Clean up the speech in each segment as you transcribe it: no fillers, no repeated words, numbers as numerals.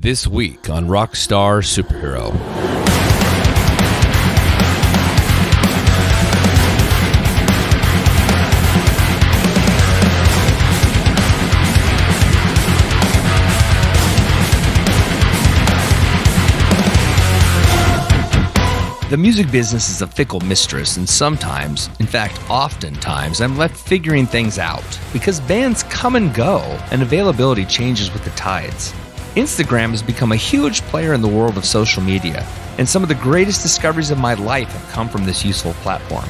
This week on Rockstar Superhero. The music business is a fickle mistress, and sometimes, in fact, oftentimes, I'm left figuring things out because bands come and go and availability changes with the tides. Instagram has become a huge player in the world of social media, and some of the greatest discoveries of my life have come from this useful platform.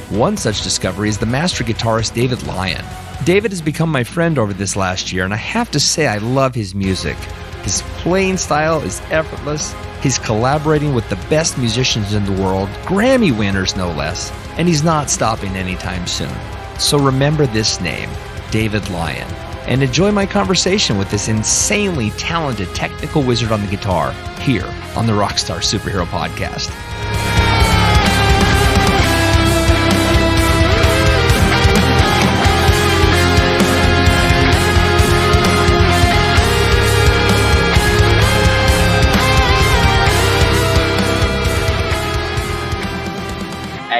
One such discovery is the master guitarist David Lyon. David has become my friend over this last year, and I have to say I love his music. His playing style is effortless. He's collaborating with the best musicians in the world, Grammy winners no less, and he's not stopping anytime soon. So remember this name, David Lyon, and enjoy my conversation with this insanely talented technical wizard on the guitar here on the Rockstar Superhero Podcast.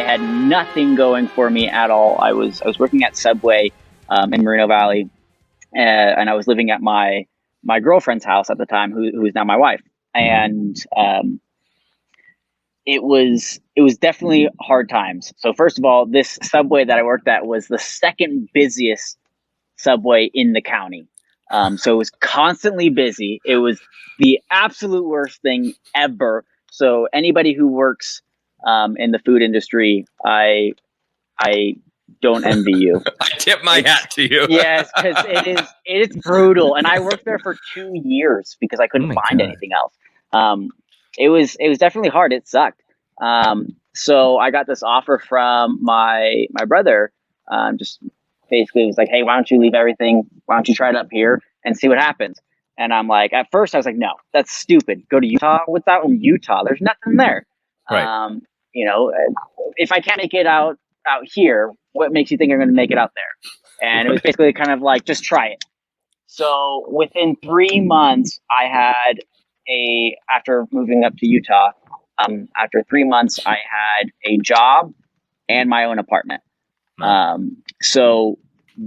Had nothing going for me at all. I was working at Subway in Moreno Valley, and I was living at my girlfriend's house at the time, who is now my wife. And it was definitely hard times. So first of all, this Subway that I worked at was the second busiest Subway in the county. So it was constantly busy. It was the absolute worst thing ever. So anybody who works in the food industry, I don't envy you. I tip my hat to you. Yes, because it is brutal, and I worked there for 2 years because I couldn't find anything else. It was definitely hard. It sucked. So I got this offer from my brother. Just basically was like, hey, why don't you leave everything? Why don't you try it up here and see what happens? And I'm like, at first I was like, no, that's stupid. Go to Utah. What's out in Utah? There's nothing there. Right. If I can't make it out here, what makes you think I'm going to make it out there? And it was basically kind of like, just try it. So within 3 months, after moving up to Utah, after 3 months, I had a job and my own apartment. So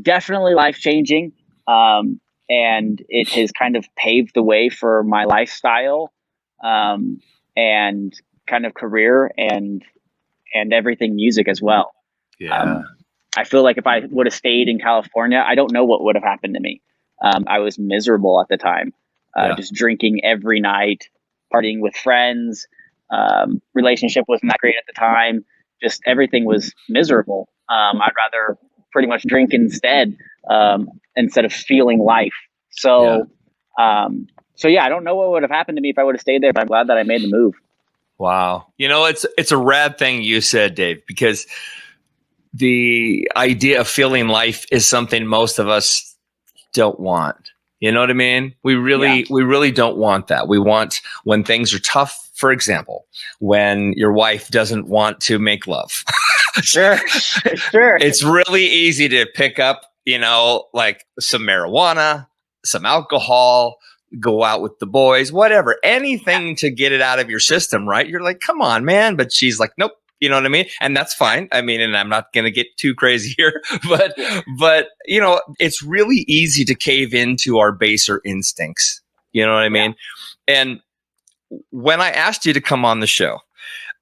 definitely life-changing. And it has kind of paved the way for my lifestyle, and kind of career and everything music as well. Yeah. I feel like if I would have stayed in California, I don't know what would have happened to me. I was miserable at the time, just drinking every night, partying with friends. Relationship wasn't that great at the time. Just everything was miserable. I'd rather pretty much drink instead of feeling life. So I don't know what would have happened to me if I would have stayed there, but I'm glad that I made the move. Wow. It's a rad thing you said, Dave, because the idea of feeling life is something most of us don't want. You know what I mean? We really don't want that. We want when things are tough, for example, when your wife doesn't want to make love. Sure. It's really easy to pick up, like some marijuana, some alcohol, go out with the boys, whatever, anything to get it out of your system, right? You're like, come on, man. But she's like, nope. You know what I mean? And that's fine. I mean, and I'm not going to get too crazy here, but it's really easy to cave into our baser instincts. You know what I mean? And when I asked you to come on the show,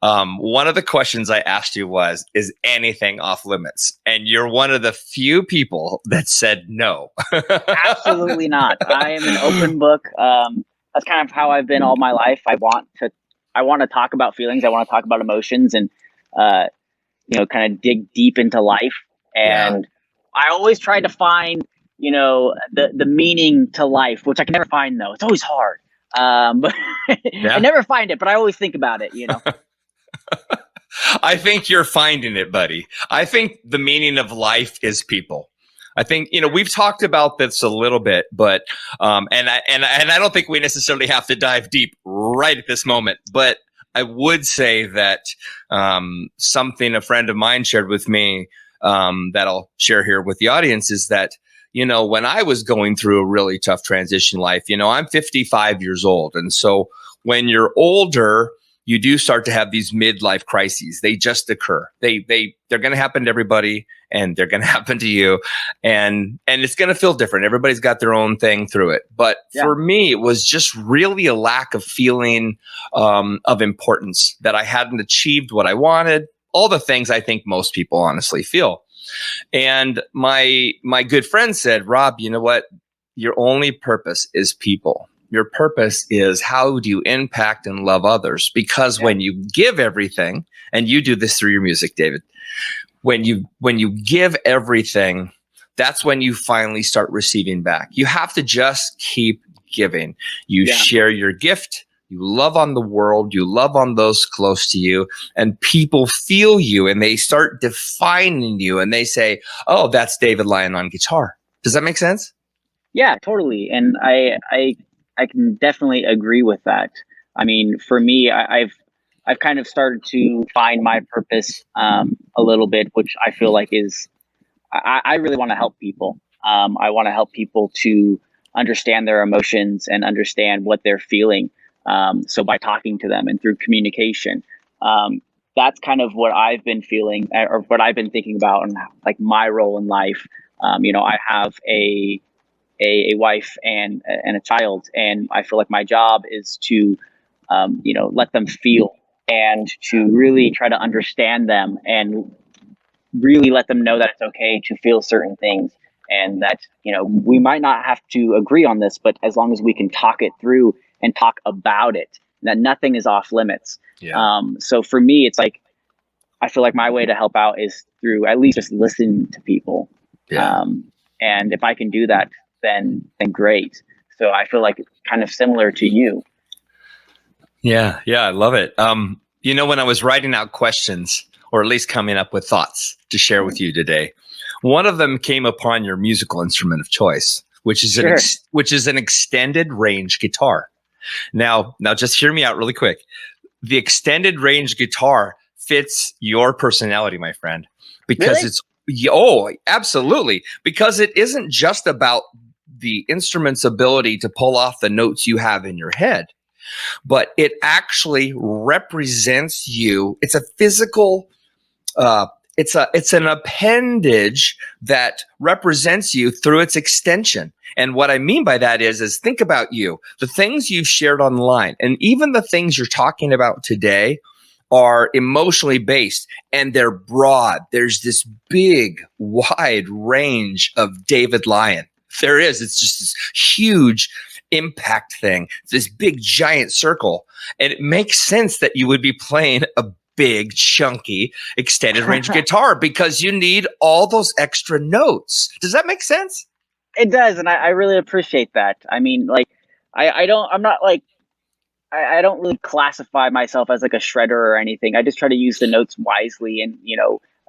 one of the questions I asked you was, is anything off limits? And you're one of the few people that said no. Absolutely not. I am an open book. That's kind of how I've been all my life. I want to talk about feelings. I want to talk about emotions and, kind of dig deep into life. And I always try to find, the meaning to life, which I can never find though. It's always hard. But I never find it, but I always think about it, I think you're finding it, buddy. I think the meaning of life is people. I think, we've talked about this a little bit, but, and I don't think we necessarily have to dive deep right at this moment, but I would say that, something a friend of mine shared with me, that I'll share here with the audience is that, when I was going through a really tough transition life, I'm 55 years old. And so when you're older, you do start to have these midlife crises. They just occur. They're going to happen to everybody, and they're going to happen to you. And it's going to feel different. Everybody's got their own thing through it. But for me, it was just really a lack of feeling of importance, that I hadn't achieved what I wanted, all the things I think most people honestly feel. And my good friend said, Rob, you know what? Your only purpose is people. Your purpose is, how do you impact and love others? Because when you give everything, and you do this through your music, David, when you give everything, that's when you finally start receiving back. You have to just keep giving. You share your gift. You love on the world. You love on those close to you, and people feel you, and they start defining you, and they say, oh, that's David Lyon on guitar. Does that make sense? Yeah, totally. And I can definitely agree with that. I mean, for me, I've kind of started to find my purpose a little bit, which I feel like is, I really want to help people. I want to help people to understand their emotions and understand what they're feeling. So by talking to them and through communication, that's kind of what I've been feeling, or what I've been thinking about, and like my role in life. I have a wife and a child, and I feel like my job is to let them feel, and to really try to understand them, and really let them know that it's okay to feel certain things, and that we might not have to agree on this, but as long as we can talk it through and talk about it, that nothing is off limits. So for me, it's like, I feel like my way to help out is through at least just listening to people. And if I can do that, then great. So I feel like it's kind of similar to you. Yeah, I love it. When I was writing out questions, or at least coming up with thoughts to share with you today, one of them came upon your musical instrument of choice, which is an extended range guitar. Now just hear me out really quick. The extended range guitar fits your personality, my friend, because absolutely. Because it isn't just about the instrument's ability to pull off the notes you have in your head, but it actually represents you. It's a physical, it's an appendage that represents you through its extension. And what I mean by that is think about you, the things you've shared online, and even the things you're talking about today are emotionally based, and they're broad. There's this big, wide range of David Lyon. There is. It's just this huge impact thing, this big, giant circle. And it makes sense that you would be playing a big, chunky, extended range guitar, because you need all those extra notes. Does that make sense? It does. And I really appreciate that. I mean, like, I don't really classify myself as like a shredder or anything. I just try to use the notes wisely, and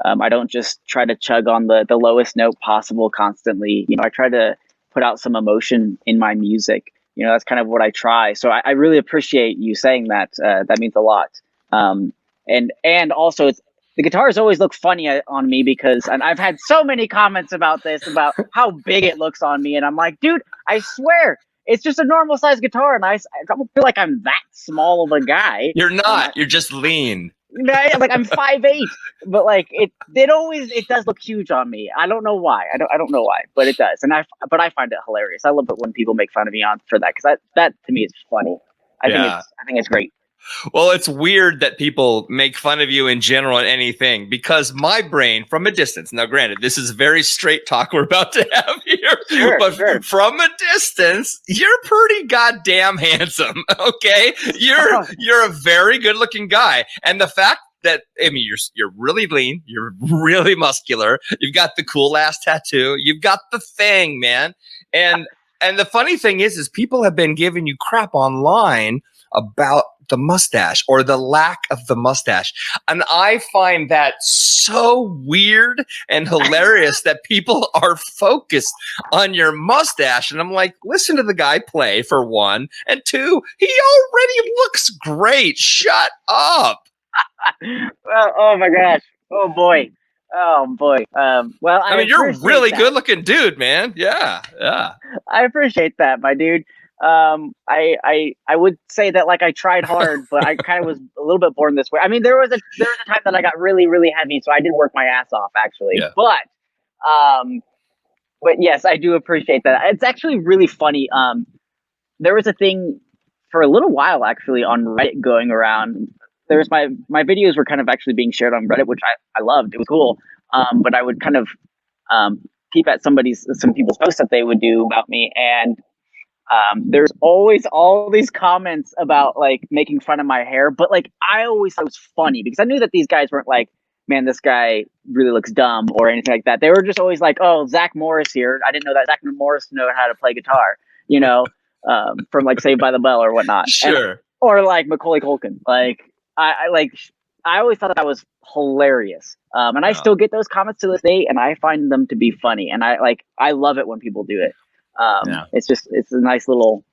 I don't just try to chug on the lowest note possible constantly. I try to put out some emotion in my music. That's kind of what I try. So I really appreciate you saying that. That means a lot. And also, the guitars always look funny on me, because, and I've had so many comments about this, about how big it looks on me, and I'm like, dude, I swear, it's just a normal size guitar, and I don't feel like I'm that small of a guy. You're not. You're just lean. Like, I'm 5'8", but like it does look huge on me. I don't know why. I don't know why, but it does. But I find it hilarious. I love it when people make fun of me for that, because that to me is funny. I think it's great. Well, it's weird that people make fun of you in general in anything, because my brain, from a distance, now granted, this is very straight talk we're about to have here, from a distance, you're pretty goddamn handsome. Okay. You're a very good looking guy. And the fact that, I mean, you're really lean, you're really muscular, you've got the cool ass tattoo, you've got the thing, man. And the funny thing is people have been giving you crap online about the mustache, or the lack of the mustache. And I find that so weird and hilarious that people are focused on your mustache. And I'm like, listen to the guy play, for one. And two, he already looks great. Shut up. Well, oh my gosh. Oh boy. Oh boy. Well, I mean, you're a really good looking dude, man. Yeah. I appreciate that, my dude. I would say that like I tried hard, but I kind of was a little bit born this way. I mean, there was a time that I got really, really heavy, so I did work my ass off actually. Yeah. But yes, I do appreciate that. It's actually really funny. There was a thing for a little while actually on Reddit going around. There was my videos were kind of actually being shared on Reddit, which I loved. It was cool. But I would kind of peep at some people's posts that they would do about me, and there's always all these comments about like making fun of my hair. But like I always thought it was funny because I knew that these guys weren't like, man, this guy really looks dumb or anything like that. They were just always like, oh, Zach Morris here. I didn't know that Zach Morris knew how to play guitar, from like Saved by the Bell or whatnot. Sure. Or like Macaulay Culkin. Like I always thought that was hilarious. And I still get those comments to this day, and I find them to be funny. And I love it when people do it. It's a nice little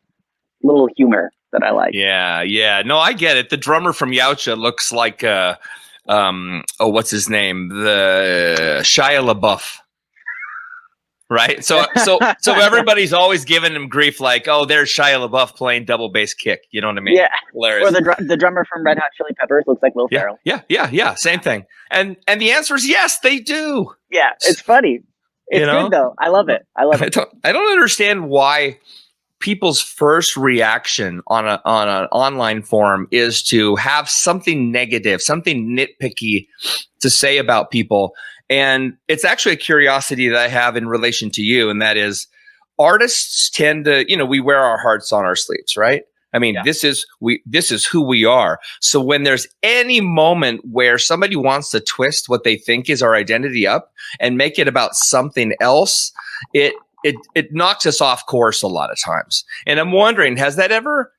humor that I like. Yeah. No, I get it. The drummer from Yautja looks like what's his name? The Shia LaBeouf. Right. So everybody's always giving him grief like, oh, there's Shia LaBeouf playing double bass kick. You know what I mean? Yeah. Hilarious. Or the drummer from Red Hot Chili Peppers looks like Will Ferrell. Yeah. Same thing. And the answer is yes, they do. Yeah. It's funny. It's good though. I love it. I don't understand why people's first reaction on an online forum is to have something negative, something nitpicky to say about people. And it's actually a curiosity that I have in relation to you. And that is, artists tend to, we wear our hearts on our sleeves, right? I mean, this is who we are. So when there's any moment where somebody wants to twist what they think is our identity up and make it about something else, it knocks us off course a lot of times. And I'm wondering, has that ever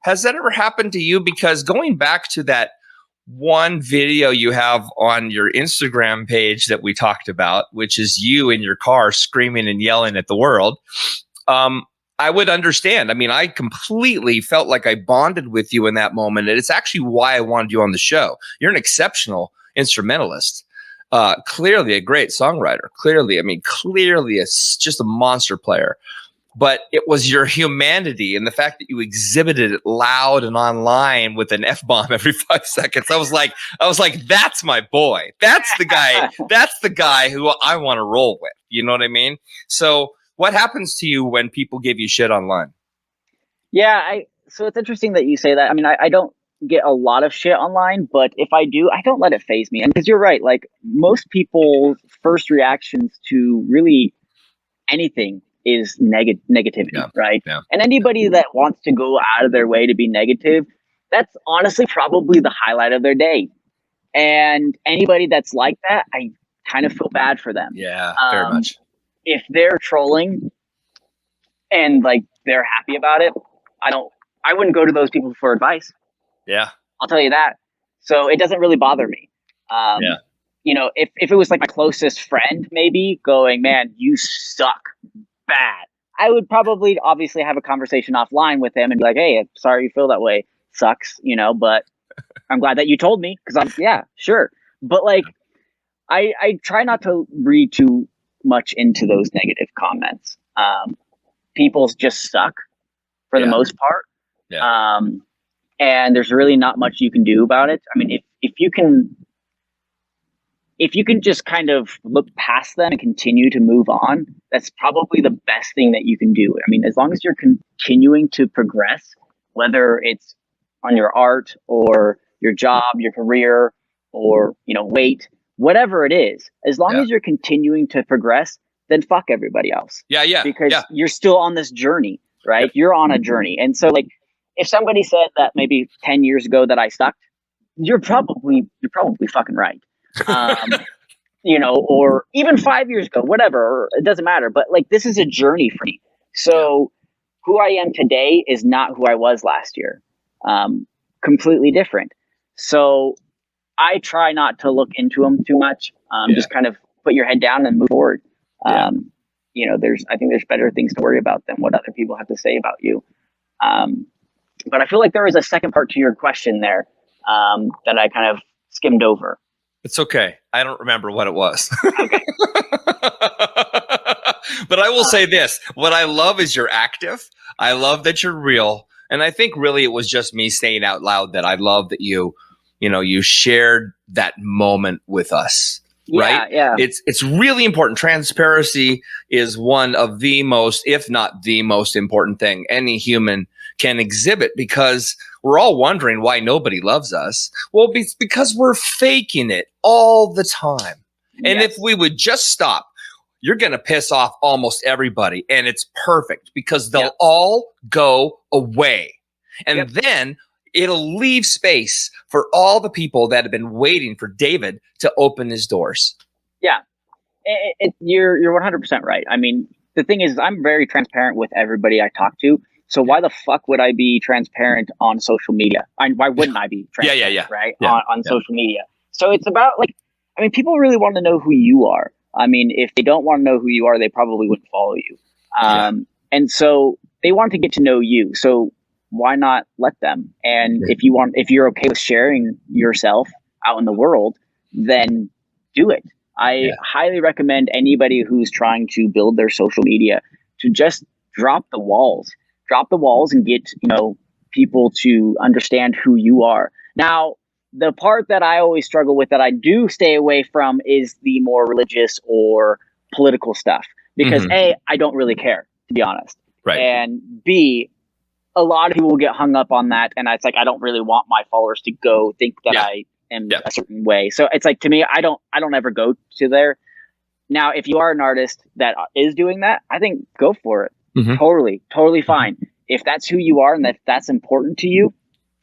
happened to you? Because going back to that one video you have on your Instagram page that we talked about, which is you in your car screaming and yelling at the world, I would understand. I mean, I completely felt like I bonded with you in that moment. And it's actually why I wanted you on the show. You're an exceptional instrumentalist. Clearly a great songwriter. Clearly just a monster player. But it was your humanity and the fact that you exhibited it loud and online with an F-bomb every 5 seconds. I was like, that's my boy. That's the guy. That's the guy who I want to roll with. You know what I mean? So what happens to you when people give you shit online? Yeah. So it's interesting that you say that. I mean, I don't get a lot of shit online, but if I do, I don't let it faze me. And because you're right, like most people's first reactions to really anything is negativity, right? Yeah. And anybody that wants to go out of their way to be negative, that's honestly probably the highlight of their day. And anybody that's like that, I kind of feel bad for them. Yeah, very much. If they're trolling and like they're happy about it, I wouldn't go to those people for advice. Yeah. I'll tell you that. So it doesn't really bother me. If it was like my closest friend, maybe going, man, you suck bad, I would probably obviously have a conversation offline with him and be like, hey, I'm sorry you feel that way. Sucks, but I'm glad that you told me because sure. But like, I try not to read too much into those negative comments. People just suck for the most part. Yeah. And there's really not much you can do about it. I mean, if you can just kind of look past them and continue to move on, that's probably the best thing that you can do. I mean, as long as you're continuing to progress, whether it's on your art or your job, your career, or, weight, whatever it is, as long as you're continuing to progress, then fuck everybody else. Yeah. Because you're still on this journey, right? You're on a journey. And so like, if somebody said that maybe 10 years ago that I sucked, you're probably fucking right. Or even 5 years ago, whatever, it doesn't matter. But like, this is a journey for me. So who I am today is not who I was last year. Completely different. So I try not to look into them too much. Just kind of put your head down and move forward. I think there's better things to worry about than what other people have to say about you. But I feel like there was a second part to your question there that I kind of skimmed over. It's okay. I don't remember what it was. Okay. But I will say this. What I love is you're active. I love that you're real. And I think really it was just me saying out loud that I love that you shared that moment with us. Right? Yeah. It's really important. Transparency is one of the most, if not the most important thing any human can exhibit, because we're all wondering why nobody loves us. Well, it's because we're faking it all the time. And if we would just stop, you're going to piss off almost everybody. And it's perfect because they'll all go away. And then it'll leave space for all the people that have been waiting for David to open his doors. Yeah, you're 100% right. I mean, the thing is, I'm very transparent with everybody I talk to. So why the fuck would I be transparent on social media? Why wouldn't I be transparent, right? On social media. So it's about people really want to know who you are. I mean, if they don't want to know who you are, they probably wouldn't follow you. And so they want to get to know you. So why not let them? And if you're okay with sharing yourself out in the world, then do it. I highly recommend anybody who's trying to build their social media to just drop the walls and get, people to understand who you are. Now, the part that I always struggle with that I do stay away from is the more religious or political stuff, because A, I don't really care, to be honest. Right. And B, a lot of people will get hung up on that. And it's like, I don't really want my followers to go think that I am a certain way. So it's like, to me, I don't ever go to there. Now, if you are an artist that is doing that, I think go for it. Totally fine. If that's who you are and if that's important to you,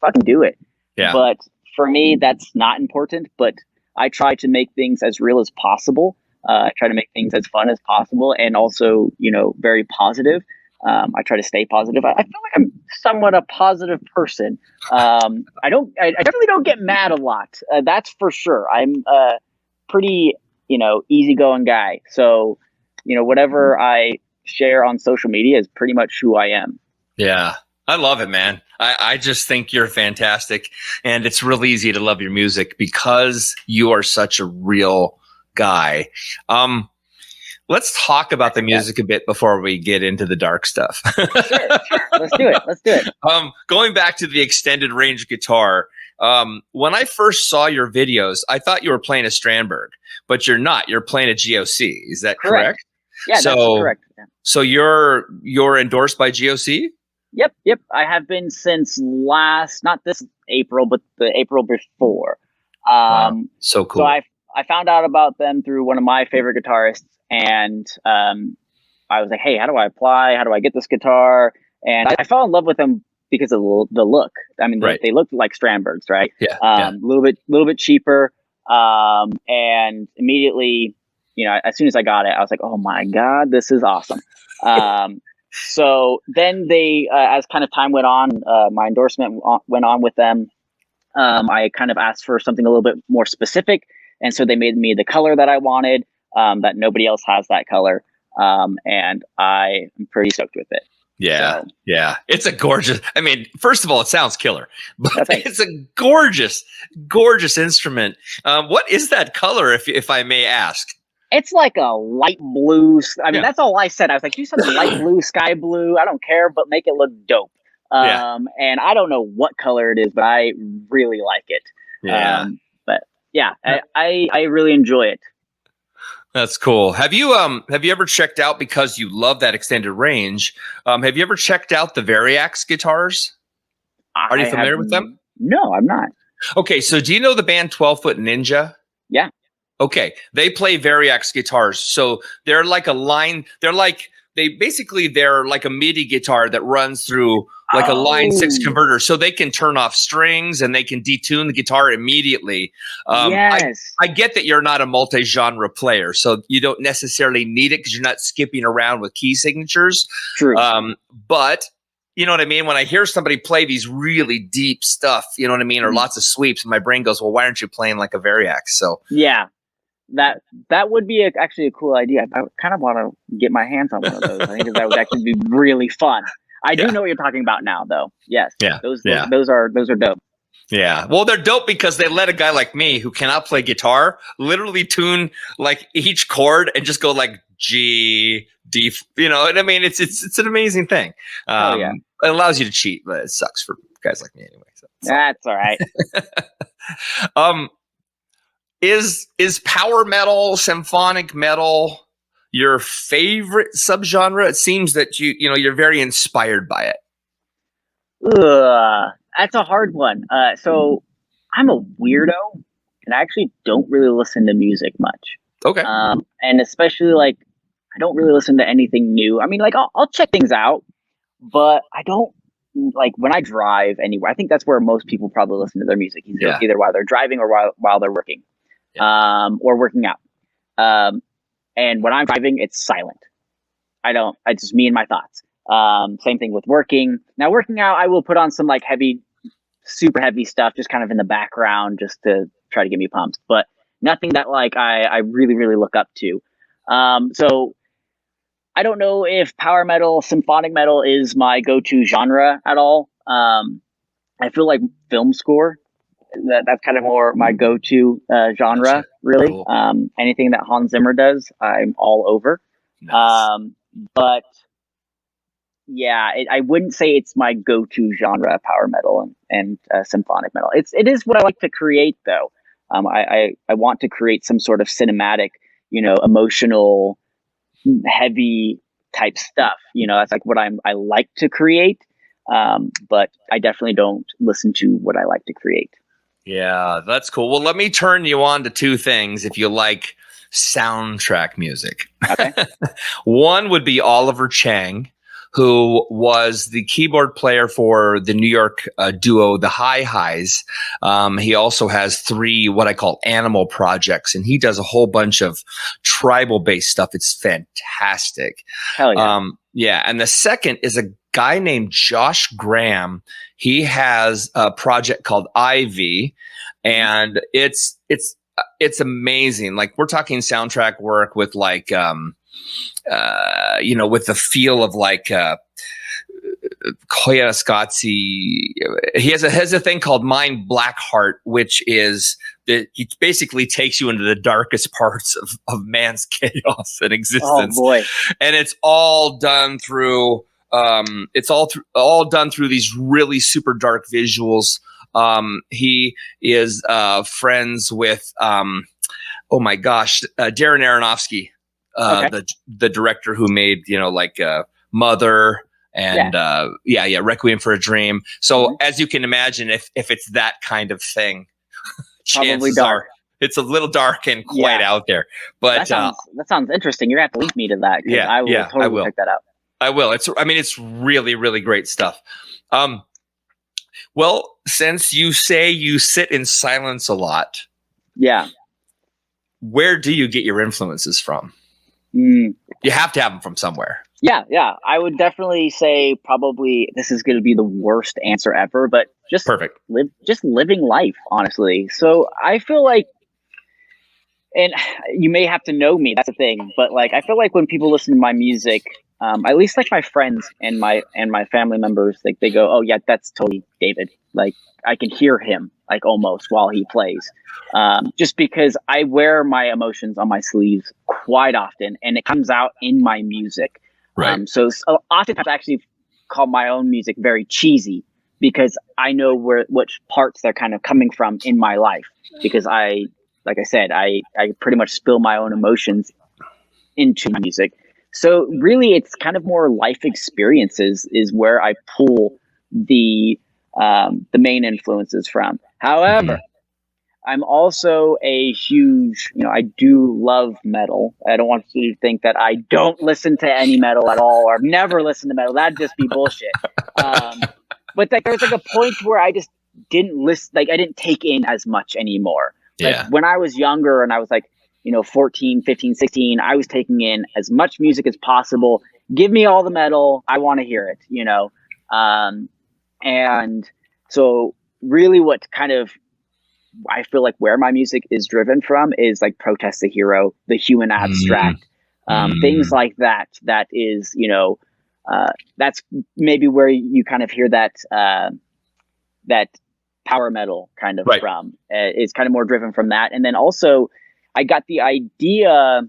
fucking do it. Yeah. But for me, that's not important. But I try to make things as real as possible. I try to make things as fun as possible, and also, very positive. I try to stay positive. I feel like I'm somewhat a positive person. I definitely don't get mad a lot. That's for sure. I'm a pretty, easygoing guy. So, whatever I share on social media is pretty much who I am. Yeah. I love it, man. I just think you're fantastic. And it's real easy to love your music because you are such a real guy. Let's talk about the music a bit before we get into the dark stuff. Sure. Let's do it. Going back to the extended range guitar, when I first saw your videos, I thought you were playing a Strandberg, but you're not. You're playing a GOC. Is that correct? Yeah, that's correct. Yeah. So you're endorsed by GOC? Yep. I have been since not this April, but the April before. Wow. So cool. So I found out about them through one of my favorite guitarists. And I was like, hey, how do I apply? How do I get this guitar? And I fell in love with them because of the look. I mean, they looked like Strandbergs, right? Yeah. A little bit cheaper. And immediately, as soon as I got it, I was like, oh my God, this is awesome. So then they, as kind of time went on, my endorsement went on with them. I kind of asked for something a little bit more specific. And so they made me the color that I wanted. That nobody else has that color. And I am pretty stoked with it. Yeah. So. Yeah. It's a gorgeous, first of all, it sounds killer, but it's a gorgeous, gorgeous instrument. What is that color, if I may ask? It's like a light blue. That's all I said. I was like, do something light blue, sky blue. I don't care, but make it look dope. And I don't know what color it is, but I really like it. Yeah. But yeah, I really enjoy it. That's cool. Have you ever checked out, because you love that extended range? Have you ever checked out the Variax guitars? Are you familiar with them? No, I'm not. Okay, so do you know the band 12 Foot Ninja? Yeah. Okay, they play Variax guitars. So they're like a line. They're like a MIDI guitar that runs through like a line 6 converter, so they can turn off strings and they can detune the guitar immediately. Yes. I get that you're not a multi-genre player, so you don't necessarily need it because you're not skipping around with key signatures. True. But you know what I mean? When I hear somebody play these really deep stuff, you know what I mean, or lots of sweeps, my brain goes, well, why aren't you playing like a Variax? So yeah. That would be actually a cool idea. I kind of want to get my hands on one of those. I think that would actually be really fun. I do know what you're talking about now, though. Yes. Yeah. Those are dope. Yeah. Well, they're dope because they let a guy like me who cannot play guitar literally tune like each chord and just go like G, D, you know, and I mean, it's an amazing thing. Oh yeah. It allows you to cheat, but it sucks for guys like me anyway. So that's all right. Is power metal, symphonic metal your favorite subgenre? It seems that you're very inspired by it. That's a hard one. So I'm a weirdo, and I actually don't really listen to music much. Okay. And especially like I don't really listen to anything new. I mean, like I'll check things out, but I don't like when I drive anywhere. I think that's where most people probably listen to their music, either while they're driving or while they're working, or working out. And when I'm driving, it's silent. It's just me and my thoughts. Same thing with working. Now, working out, I will put on some like super heavy stuff, just kind of in the background, just to try to get me pumped. But nothing that like I really, really look up to. So I don't know if power metal, symphonic metal is my go-to genre at all. I feel like film score, that's kind of more my go-to genre, really. Cool. Anything that Hans Zimmer does, I'm all over. Nice. But yeah, I wouldn't say it's my go-to genre, power metal and symphonic metal. It is what I like to create, though. I want to create some sort of cinematic, emotional, heavy type stuff. That's like what I like to create. But I definitely don't listen to what I like to create. Yeah, that's cool. Well, let me turn you on to two things if you like soundtrack music. Okay. One would be Oliver Chang, who was the keyboard player for the New York duo The Hi Hi's. He also has 3 what I call animal projects, and he does a whole bunch of tribal-based stuff. It's fantastic. Hell yeah. Yeah, and the second is a guy named Josh Graham. He has a project called Ivy, and it's amazing. Like, we're talking soundtrack work with like with the feel of like Koya Scotzi. He has a thing called Mind Blackheart, which is that he basically takes you into the darkest parts of man's chaos and existence. Oh boy! And it's all done through all done through these really super dark visuals. He is friends with oh my gosh, Darren Aronofsky. Okay. The director who made Mother and Requiem for a Dream. So as you can imagine, if it's that kind of thing, probably dark. It's a little dark and quite out there. But that sounds interesting. You're gonna have to link me to that. I will totally check that out. I will. It's really, really great stuff. Well, since you say you sit in silence a lot, where do you get your influences from? You have to have them from somewhere. Yeah. I would definitely say probably this is going to be the worst answer ever, but just living life, honestly. So I feel like, and you may have to know me, that's the thing, but like I feel like when people listen to my music, at least like my friends and my family members, like they go, "Oh yeah, that's totally David." Like I can hear him like almost while he plays, just because I wear my emotions on my sleeves quite often, and it comes out in my music. Right. So oftentimes I actually call my own music very cheesy because I know which parts they're kind of coming from in my life, because like I said, I pretty much spill my own emotions into my music. So really, it's kind of more life experiences is where I pull the main influences from. However, I'm also a huge, I do love metal. I don't want you to think that I don't listen to any metal at all, or I've never listened to metal. That'd just be bullshit. But like, there's like a point where I just didn't listen, like I didn't take in as much anymore. Like when I was younger and I was like, 14, 15, 16, I was taking in as much music as possible. Give me all the metal. I want to hear it, and so really what kind of, I feel like where my music is driven from is like Protest the Hero, the Human Abstract, things like that. That is, that's maybe where you kind of hear that, that power metal kind of Right. from. It's kind of more driven from that. And then also I got the idea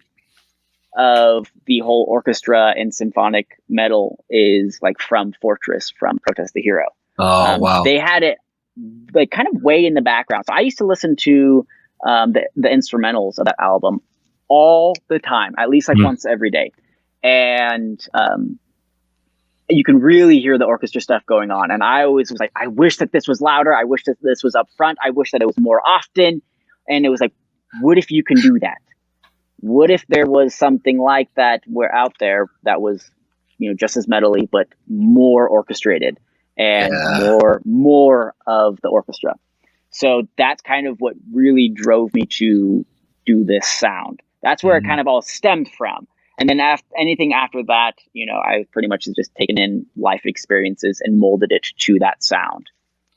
of the whole orchestra and symphonic metal is like from Fortress, from Protest the Hero. Oh, wow. They had it like kind of way in the background. So I used to listen to the instrumentals of that album all the time, at least like once every day. And you can really hear the orchestra stuff going on. And I always was like, I wish that this was louder. I wish that this was up front. I wish that it was more often. And it was like, what if you can do that? What if there was something like that where out there that was, just as metally, but more orchestrated and more of the orchestra. So that's kind of what really drove me to do this sound. That's where it kind of all stemmed from. And then anything after that, I pretty much have just taken in life experiences and molded it to that sound.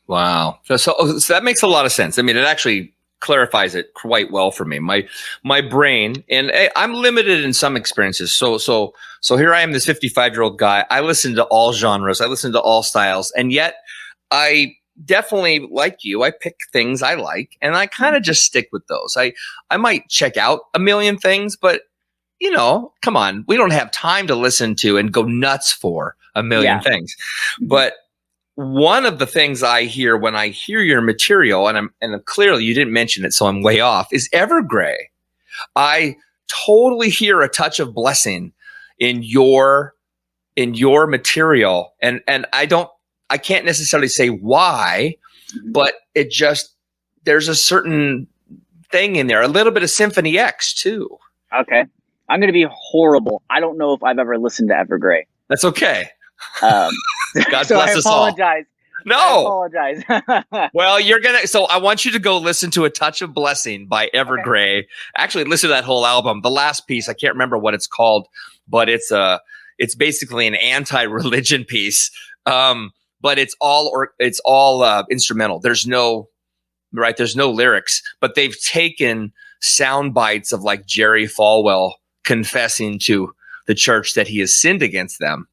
Wow. So that makes a lot of sense. I mean, it actually clarifies it quite well for me. My brain, and I'm limited in some experiences. So here I am, this 55-year-old guy. I listen to all genres. I listen to all styles. And yet I definitely, like you, I pick things I like and I kind of just stick with those. I might check out a million things, but come on, we don't have time to listen to and go nuts for a million things. But one of the things I hear when I hear your material, and clearly you didn't mention it, so I'm way off, is Evergrey. I totally hear a touch of blessing in your material, and I can't necessarily say why, but it just, there's a certain thing in there, a little bit of Symphony X too. Okay, I'm going to be horrible. I don't know if I've ever listened to Evergrey. That's okay. God so bless us all. No. I apologize. Well, so I want you to go listen to A Touch of Blessing by Evergrey. Okay. Actually, listen to that whole album. The last piece, I can't remember what it's called, but it's basically an anti-religion piece. But it's all instrumental. There's no lyrics, but they've taken sound bites of like Jerry Falwell confessing to the church that he has sinned against them.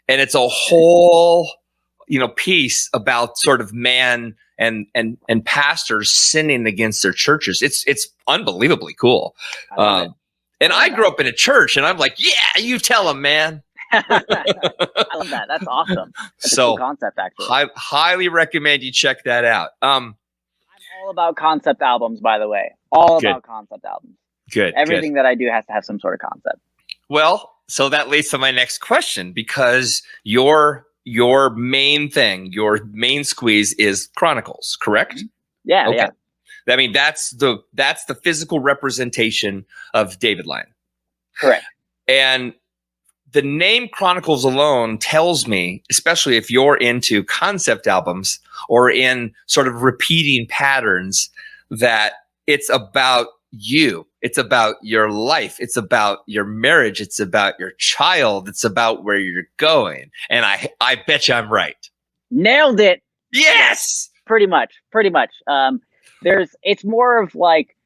And it's a whole, piece about sort of man and pastors sinning against their churches. It's unbelievably cool. And I grew up in a church, and I'm like, yeah, you tell them, man. I love that. That's awesome. That's a cool concept, actually. I highly recommend you check that out. I'm all about concept albums, by the way. All about concept albums. Good. Everything that I do has to have some sort of concept. Well, so that leads to my next question, because your main thing, your main squeeze is Chronicles, correct? Yeah. Okay. Yeah. I mean, that's the physical representation of David Lyon. Correct. And the name Chronicles alone tells me, especially if you're into concept albums or in sort of repeating patterns, that it's about you. It's about your life. It's about your marriage. It's about your child. It's about where you're going. And I bet you I'm right. Nailed it. Yes. Pretty much. It's more of like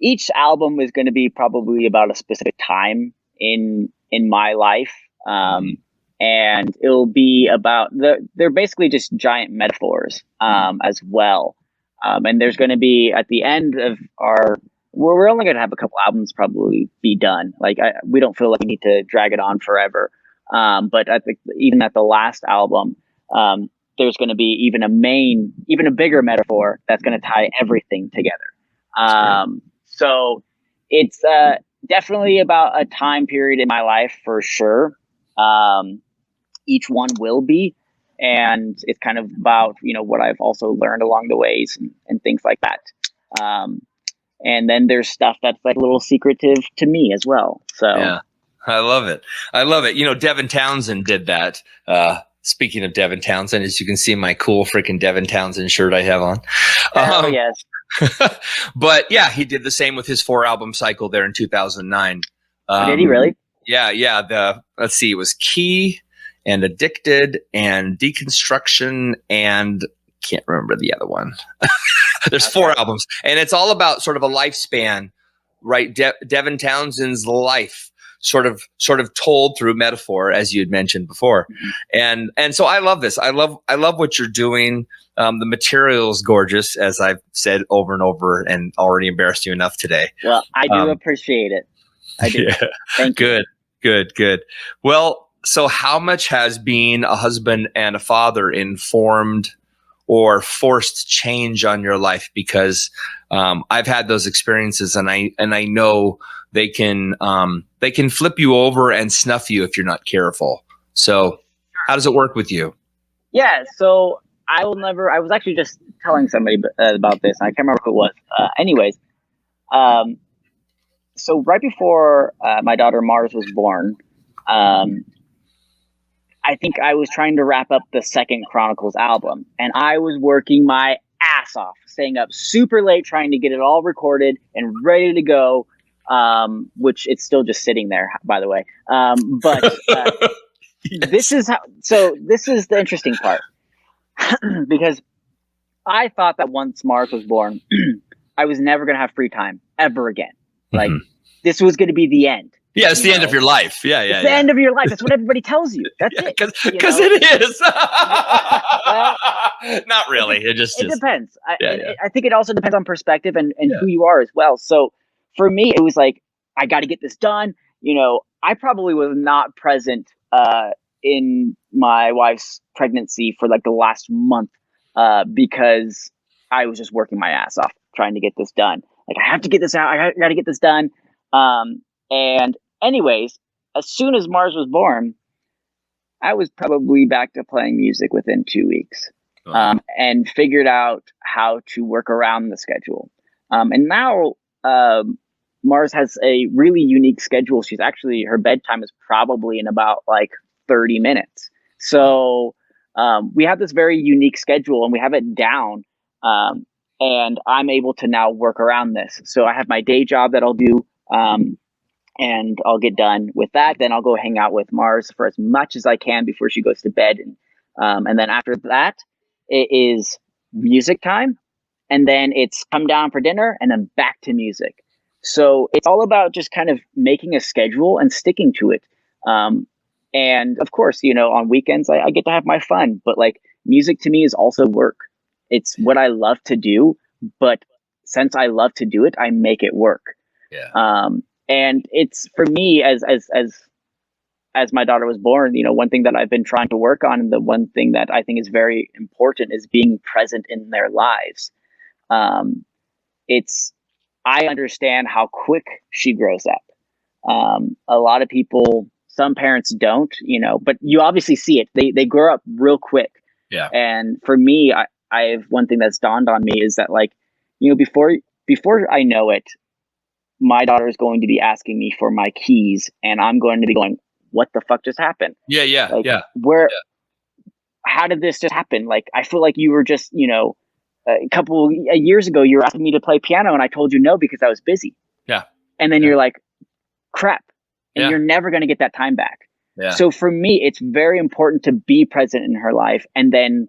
each album is going to be probably about a specific time in my life. And it'll be about they're basically just giant metaphors as well. And there's going to be at the end of we're only going to have a couple albums probably be done. Like we don't feel like we need to drag it on forever. But I think even at the last album, there's going to be even a bigger metaphor that's going to tie everything together. So it's definitely about a time period in my life for sure. Each one will be, and it's kind of about, what I've also learned along the ways and things like that. And then there's stuff that's like a little secretive to me as well. So yeah, I love it. Devin Townsend did that. Speaking of Devin Townsend, as you can see, my cool freaking Devin Townsend shirt I have on. Oh, yes. But yeah, he did the same with his 4-album cycle there in 2009. Did he really? Yeah. Let's see, it was Key and Addicted and Deconstruction and can't remember the other one. There's 4 albums, and it's all about sort of a lifespan, right? Devin Townsend's life sort of told through metaphor, as you had mentioned before. And so I love this. I love what you're doing. The material is gorgeous, as I've said over and over, and already embarrassed you enough today. Well, I do appreciate it. I do. Yeah. Thank you. Good. Well, so how much has being a husband and a father informed or forced change on your life? Because I've had those experiences, and I know they can flip you over and snuff you if you're not careful. So how does it work with you? Yeah. So I was actually just telling somebody about this, and I can't remember who it was. Anyways, so right before my daughter Mars was born, I think I was trying to wrap up the second Chronicles album, and I was working my ass off, staying up super late, trying to get it all recorded and ready to go, which it's still just sitting there, by the way. But yes. This is the interesting part, because I thought that once Mars was born, I was never going to have free time ever again. Like, this was going to be the end. Yeah, it's the end of your life. Yeah. It's the end of your life. That's what everybody tells you. That's it. Because it is. Not really. It depends. I think it also depends on perspective and who you are as well. So for me, it was like, I got to get this done. I probably was not present in my wife's pregnancy for like the last month because I was just working my ass off trying to get this done. Like, I have to get this out. I got to get this done. And anyways, as soon as Mars was born, I was probably back to playing music within 2 weeks, and figured out how to work around the schedule. And now Mars has a really unique schedule. Her bedtime is probably in about like 30 minutes. So we have this very unique schedule, and we have it down. And I'm able to now work around this. So I have my day job that I'll do. And I'll get done with that. Then I'll go hang out with Mars for as much as I can before she goes to bed. And then after that, it is music time. And then it's come down for dinner and then back to music. So it's all about just kind of making a schedule and sticking to it. And of course, on weekends, I get to have my fun. But like, music to me is also work. It's what I love to do. But since I love to do it, I make it work. Yeah. And it's, for me, as my daughter was born, one thing that I've been trying to work on, and the one thing that I think is very important, is being present in their lives. I understand how quick she grows up. A lot of people, some parents don't, but you obviously see it. They grow up real quick. Yeah. And for me, I have one thing that's dawned on me is that, like, before I know it, my daughter is going to be asking me for my keys, and I'm going to be going, what the fuck just happened? Yeah. Like, how did this just happen? Like, I feel like you were just, a couple of years ago, you were asking me to play piano, and I told you no because I was busy. Yeah. And then you're like, crap. And you're never going to get that time back. Yeah. So for me, it's very important to be present in her life, and then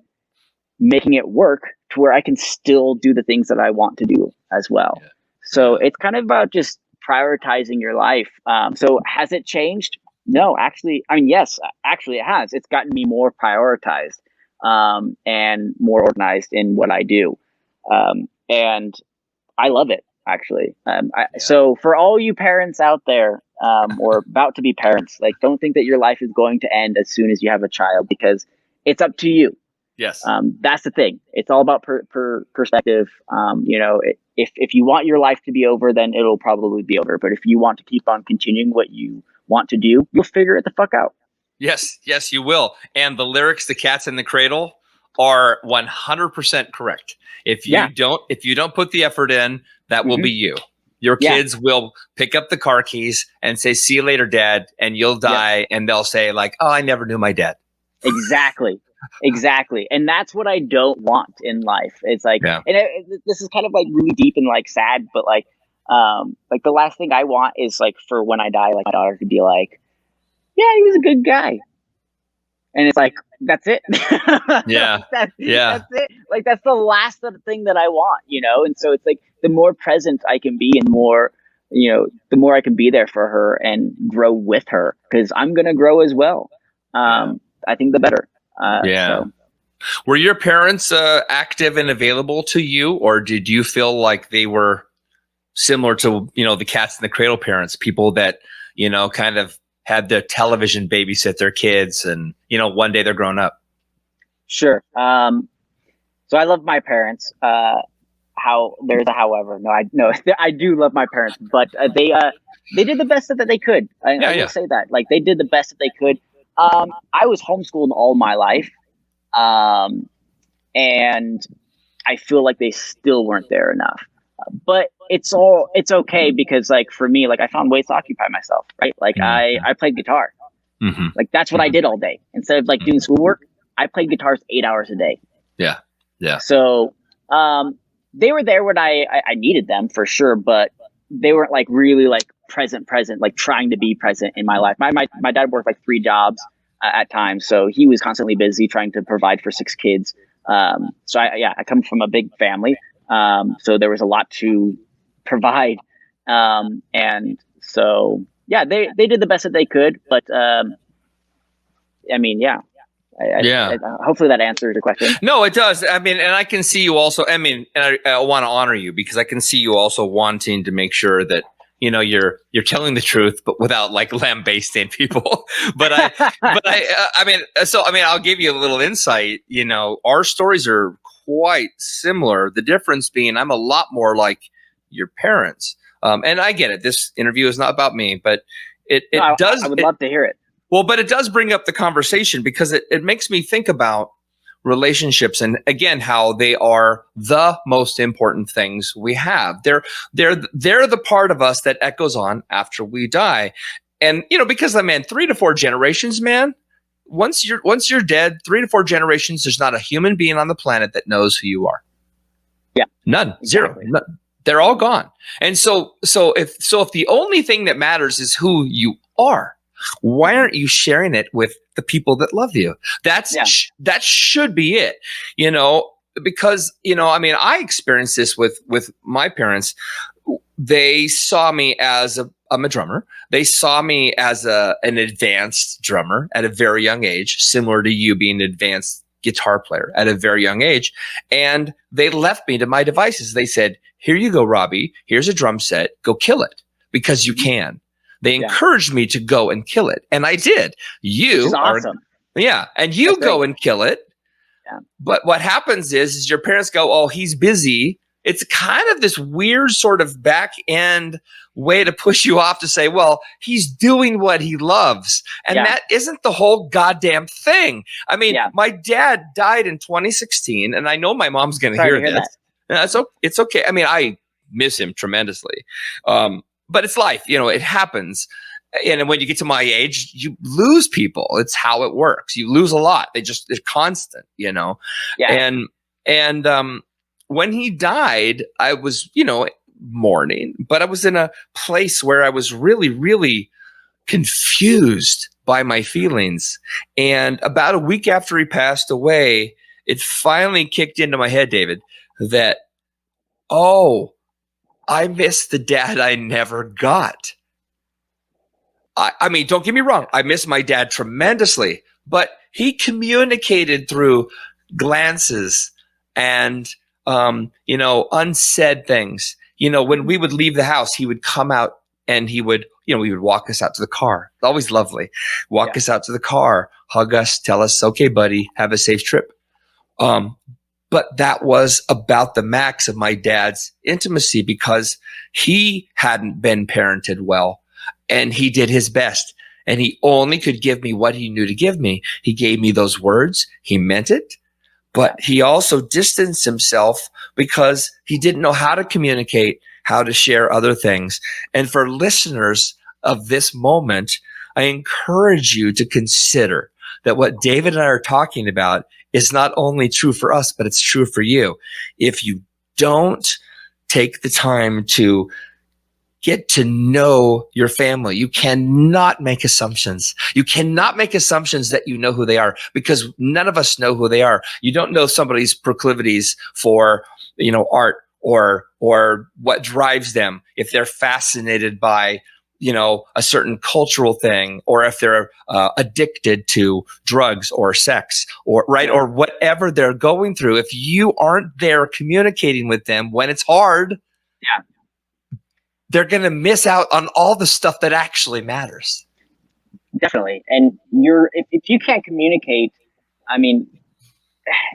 making it work to where I can still do the things that I want to do as well. Yeah. So it's kind of about just prioritizing your life. So has it changed? No, actually, yes, actually it has. It's gotten me more prioritized and more organized in what I do. And I love it, actually. So for all you parents out there or about to be parents, like, don't think that your life is going to end as soon as you have a child, because it's up to you. Yes. That's the thing. It's all about perspective. If you want your life to be over, then it'll probably be over. But if you want to keep on continuing what you want to do, you'll figure it the fuck out. Yes, you will. And the lyrics, "The Cat's in the Cradle," are 100% correct. If you don't put the effort in, that will be you. Your kids will pick up the car keys and say, "See you later, Dad," and you'll die, and they'll say, like, "Oh, I never knew my dad." Exactly. And that's what I don't want in life. It's like, and this is kind of like really deep and like sad, but like the last thing I want is, like, for when I die, like, my daughter to be like, yeah, he was a good guy. And it's like, that's it. That's it. Like, that's the last thing that I want, And so it's like, the more present I can be and more the more I can be there for her and grow with her, because I'm going to grow as well. I think the better. So. Were your parents active and available to you, or did you feel like they were similar to, the cats in the cradle parents, people that, kind of had the television babysit their kids and, one day they're grown up? Sure. So I love my parents. There's a however. No, I do love my parents, but they did the best that they could. I will say that. Like, they did the best that they could. I was homeschooled all my life. And I feel like they still weren't there enough. But it's okay, because, like, for me, like, I found ways to occupy myself, right? Like, I played guitar. Mm-hmm. Like, that's what I did all day. Instead of, like, doing schoolwork, I played guitars 8 hours a day. Yeah. So, they were there when I needed them, for sure, but they weren't, like, really, like, present, like, trying to be present in my life. My dad worked, like, 3 jobs at times, so he was constantly busy trying to provide for 6 kids. So I come from a big family, so there was a lot to provide, and so they did the best that they could, but hopefully that answers your question. No, it does. I mean, and I can see you also. I mean, and I want to honor you, because I can see you also wanting to make sure that you're telling the truth, but without, like, lambasting people. I'll give you a little insight. Our stories are quite similar. The difference being, I'm a lot more like your parents. And I get it. This interview is not about me, but it does. I would love to hear it. Well, but it does bring up the conversation, because it makes me think about relationships, and again, how they are the most important things we have. They're the part of us that echoes on after we die. And because 3 to 4 generations, man, once you're dead, 3 to 4 generations, there's not a human being on the planet that knows who you are. Yeah. None. Exactly. Zero. None. They're all gone. And so if the only thing that matters is who you are, why aren't you sharing it with the people that love you? That should be it, because, I experienced this with my parents. They saw me as I'm a drummer. They saw me as an advanced drummer at a very young age, similar to you being an advanced guitar player at a very young age. And they left me to my devices. They said, here you go, Robbie, here's a drum set, go kill it, because you can. They encouraged me to go and kill it. And I did. You are awesome. Yeah. And you go and kill it. Yeah. But what happens is your parents go, oh, he's busy. It's kind of this weird sort of back end way to push you off to say, well, he's doing what he loves. And that isn't the whole goddamn thing. I mean, my dad died in 2016, and I know my mom's going to hear this. It's okay. I mean, I miss him tremendously. But it's life, it happens. And when you get to my age, you lose people. It's how it works. You lose a lot. They're constant, Yeah. And when he died, I was, mourning, but I was in a place where I was really, really confused by my feelings. And about a week after he passed away, it finally kicked into my head, David, that, I miss the dad I never got. I mean, don't get me wrong. I miss my dad tremendously, but he communicated through glances and, unsaid things. When we would leave the house, he would come out and he would walk us out to the car. Always lovely. Walk us out to the car, hug us, tell us, okay, buddy, have a safe trip. But that was about the max of my dad's intimacy, because he hadn't been parented well, and he did his best, and he only could give me what he knew to give me. He gave me those words. He meant it, but he also distanced himself because he didn't know how to communicate, how to share other things. And for listeners of this moment, I encourage you to consider that what David and I are talking about is not only true for us, but it's true for you. If you don't take the time to get to know your family, you cannot make assumptions. You cannot make assumptions that you know who they are, because none of us know who they are. You don't know somebody's proclivities for, art or what drives them, if they're fascinated by, a certain cultural thing, or if they're addicted to drugs or sex, or whatever they're going through. If you aren't there communicating with them when it's hard, they're going to miss out on all the stuff that actually matters. Definitely. And if you can't communicate, I mean,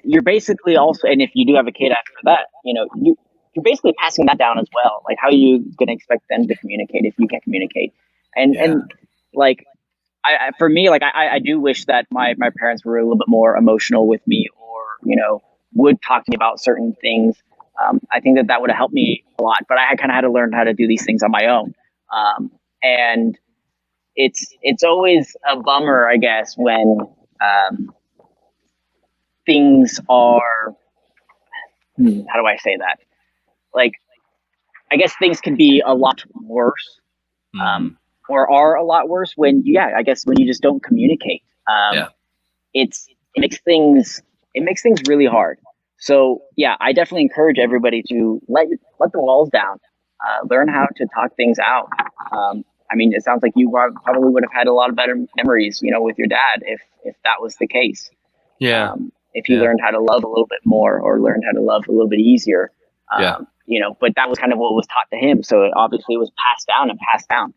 you're basically also, and if you do have a kid after that, you're basically passing that down as well. Like, how are you going to expect them to communicate if you can't communicate? And like, for me, like, I do wish that my parents were a little bit more emotional with me, or, would talk to me about certain things. I think that would have helped me a lot, but I kind of had to learn how to do these things on my own. And it's always a bummer, I guess, when things are, how do I say that? Like, I guess things can be a lot worse, or are a lot worse when you just don't communicate. It makes things really hard. So I definitely encourage everybody to let the walls down, learn how to talk things out. I mean, it sounds like you probably would have had a lot of better memories, with your dad if that was the case. Yeah. If you learned how to love a little bit more, or learned how to love a little bit easier. But that was kind of what was taught to him. So it obviously was passed down.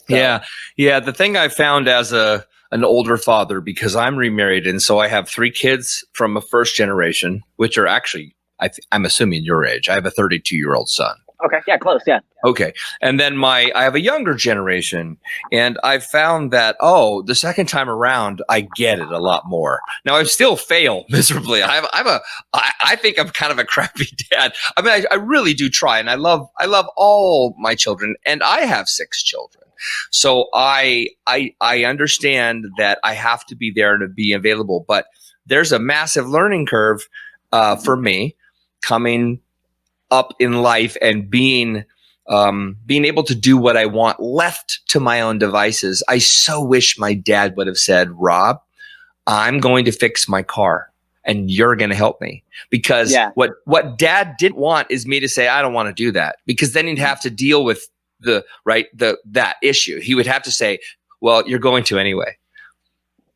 So. Yeah. The thing I found as an older father, because I'm remarried, and so I have 3 kids from a first generation, which are actually, I'm assuming your age. I have a 32-year-old son. Okay. Yeah. Close. Yeah. Okay. And then I have a younger generation, and I've found that, the second time around, I get it a lot more. Now, I still fail miserably. I think I'm kind of a crappy dad. I mean, I really do try, and I love all my children, and I have 6 children. So I understand that I have to be there to be available, but there's a massive learning curve for me coming up in life and being able to do what I want left to my own devices. I so wish my dad would have said, Rob, I'm going to fix my car and you're going to help me, because what dad didn't want is me to say, I don't want to do that, because then he'd have to deal with that issue. He would have to say, well, you're going to anyway.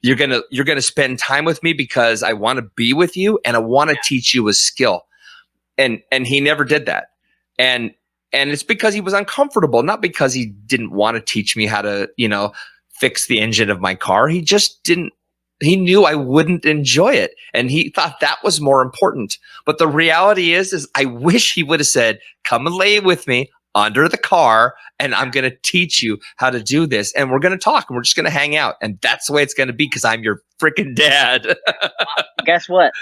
You're going to spend time with me because I want to be with you and I want to teach you a skill. And he never did that. And it's because he was uncomfortable, not because he didn't want to teach me how to, fix the engine of my car. He just didn't. He knew I wouldn't enjoy it, and he thought that was more important. But the reality is I wish he would have said, come and lay with me under the car, and I'm going to teach you how to do this, and we're going to talk, and we're just going to hang out. And that's the way it's going to be, because I'm your freaking dad. Guess what?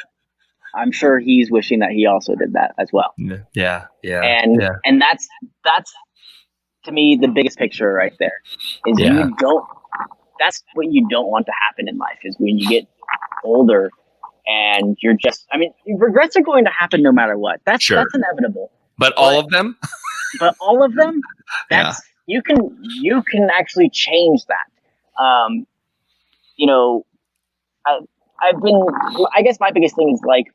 I'm sure he's wishing that he also did that as well. Yeah. And that's to me the biggest picture right there. Is that's what you don't want to happen in life, is when you get older and you're just, regrets are going to happen no matter what. That's inevitable. But all of them? But all of them, you can actually change that. I guess my biggest thing is, like,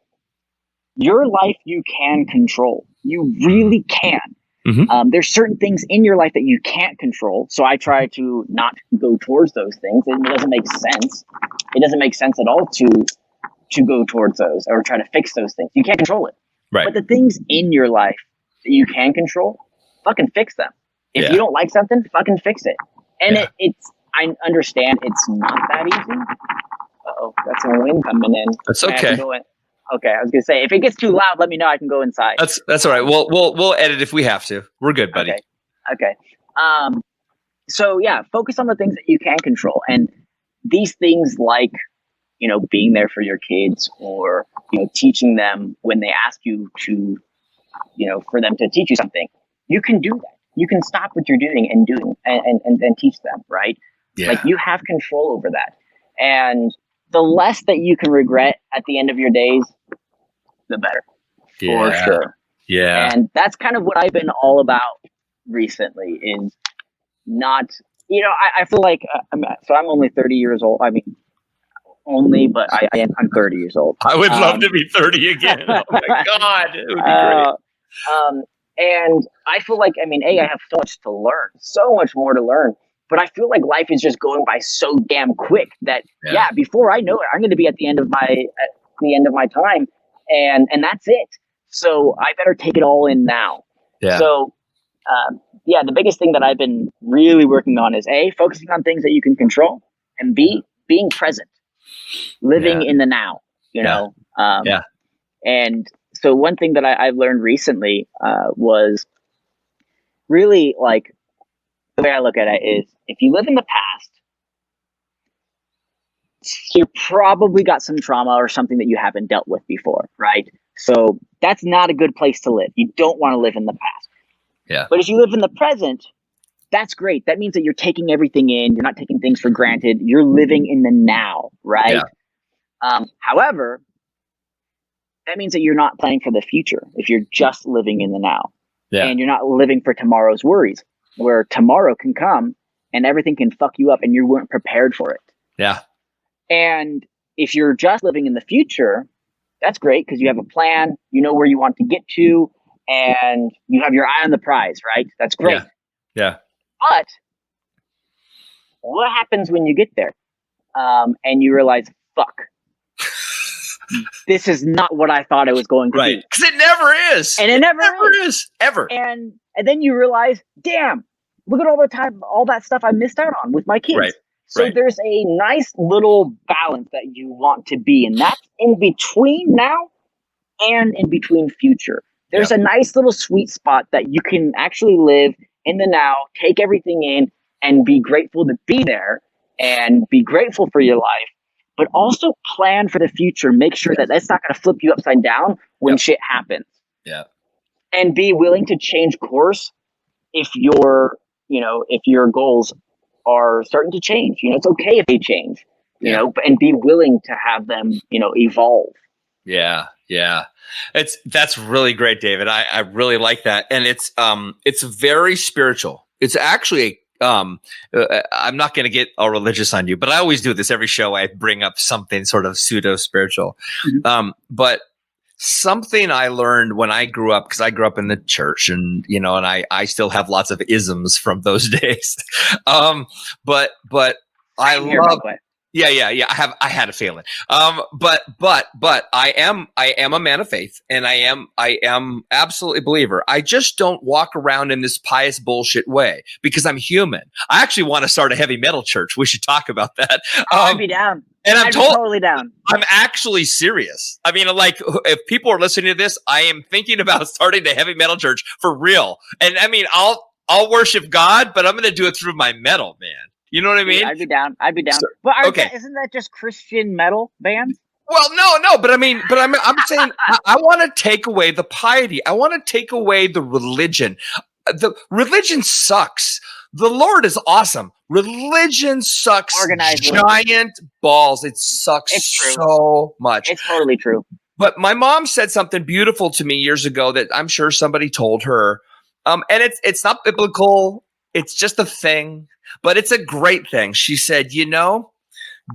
your life you can control. You really can. Mm-hmm. There's certain things in your life that you can't control. So I try to not go towards those things. It doesn't make sense. It doesn't make sense at all to go towards those or try to fix those things. You can't control it. Right. But the things in your life that you can control, fucking fix them. If you don't like something, fucking fix it. And I understand it's not that easy. Uh-oh, that's some wind coming in. That's okay. Okay, I was gonna say, if it gets too loud, let me know. I can go inside. That's all right. We'll edit if we have to. We're good, buddy. Okay. So focus on the things that you can control, and these things like, being there for your kids, or teaching them when they ask you to, for them to teach you something. You can do that. You can stop what you're doing and teach them, right? Yeah. Like, you have control over that, and the less that you can regret at the end of your days, the better. For sure. Yeah. And that's kind of what I've been all about recently, is not, I feel like, I'm only 30 years old. I mean, I'm 30 years old. I would love to be 30 again. Oh my God. It would be great. And I feel like, I mean, I have so much to learn, so much more to learn. But I feel like life is just going by so damn quick that before I know it, I'm going to be at the end of my time, and that's it. So I better take it all in now. Yeah. So the biggest thing that I've been really working on is A, focusing on things that you can control, and B, being present, living in the now. You know. And so one thing that I've learned recently was really like the way I look at it is if you live in the past, you probably got some trauma or something that you haven't dealt with before, right? So that's not a good place to live. You don't want to live in the past. Yeah. But if you live in the present, that's great. That means that you're taking everything in. You're not taking things for granted. You're living in the now, right? Yeah. However, that means that you're not planning for the future if you're just living in the now. Yeah. And you're not living for tomorrow's worries, where tomorrow can come and everything can fuck you up and you weren't prepared for it. Yeah. And if you're just living in the future, that's great because you have a plan, you know where you want to get to, and you have your eye on the prize, right? That's great. Yeah. But what happens when you get there and you realize, fuck, this is not what I thought it was going to be. Because it never is. And it never is. Ever. And then you realize, damn, look at all that stuff I missed out on with my kids. Right. So there's a nice little balance that you want to be, and that's in between now and in between future. There's a nice little sweet spot that you can actually live in the now, take everything in, and be grateful to be there, and be grateful for your life, but also plan for the future. Make sure that that's not going to flip you upside down when shit happens. Yeah. And be willing to change course if your goals are starting to change. It's okay if they change, and be willing to have them, evolve. Yeah. That's really great, David. I really like that. And it's very spiritual. It's actually, I'm not going to get all religious on you, but I always do this every show. I bring up something sort of pseudo spiritual. Mm-hmm. But something I learned when I grew up, because I grew up in the church and, and I still have lots of isms from those days. But I love, I had a feeling. But I am a man of faith, and I am absolutely a believer. I just don't walk around in this pious bullshit way because I'm human. I actually want to start a heavy metal church. We should talk about that. I'd be down. And I'm totally down. I'm actually serious. I mean, like, if people are listening to this, I am thinking about starting a heavy metal church for real. And I mean, I'll worship God, but I'm going to do it through my metal, man. You know what I mean? I'd be down. So, but isn't that just Christian metal bands? Well, no, but I'm saying I want to take away the piety. I want to take away the religion. The religion sucks. The Lord is awesome. Religion sucks. Organized giant balls. It sucks so much. It's totally true. But my mom said something beautiful to me years ago that I'm sure somebody told her. And it's not biblical. It's just a thing, but it's a great thing. She said,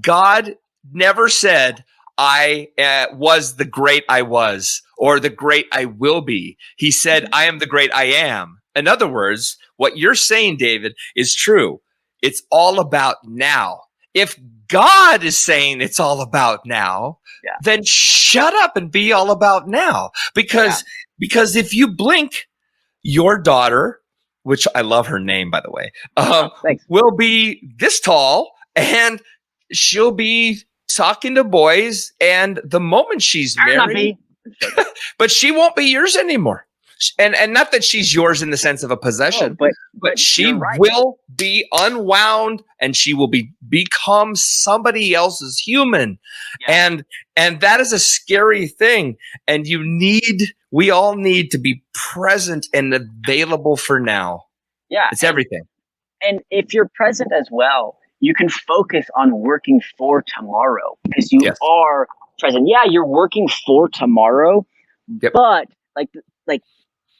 God never said I was the great I was or the great I will be. He said, I am the great I am. In other words, what you're saying, David, is true. It's all about now. If God is saying it's all about now, then shut up and be all about now. Because if you blink, your daughter, which I love her name, by the way, will be this tall, and she'll be talking to boys. And the moment she's married, but she won't be yours anymore. And not that she's yours in the sense of a possession, but she will be unwound, and she will become somebody else's human. Yeah. And that is a scary thing. And we all need to be present and available for now. Yeah. It's everything. And if you're present as well, you can focus on working for tomorrow because you are present. Yeah, you're working for tomorrow, but like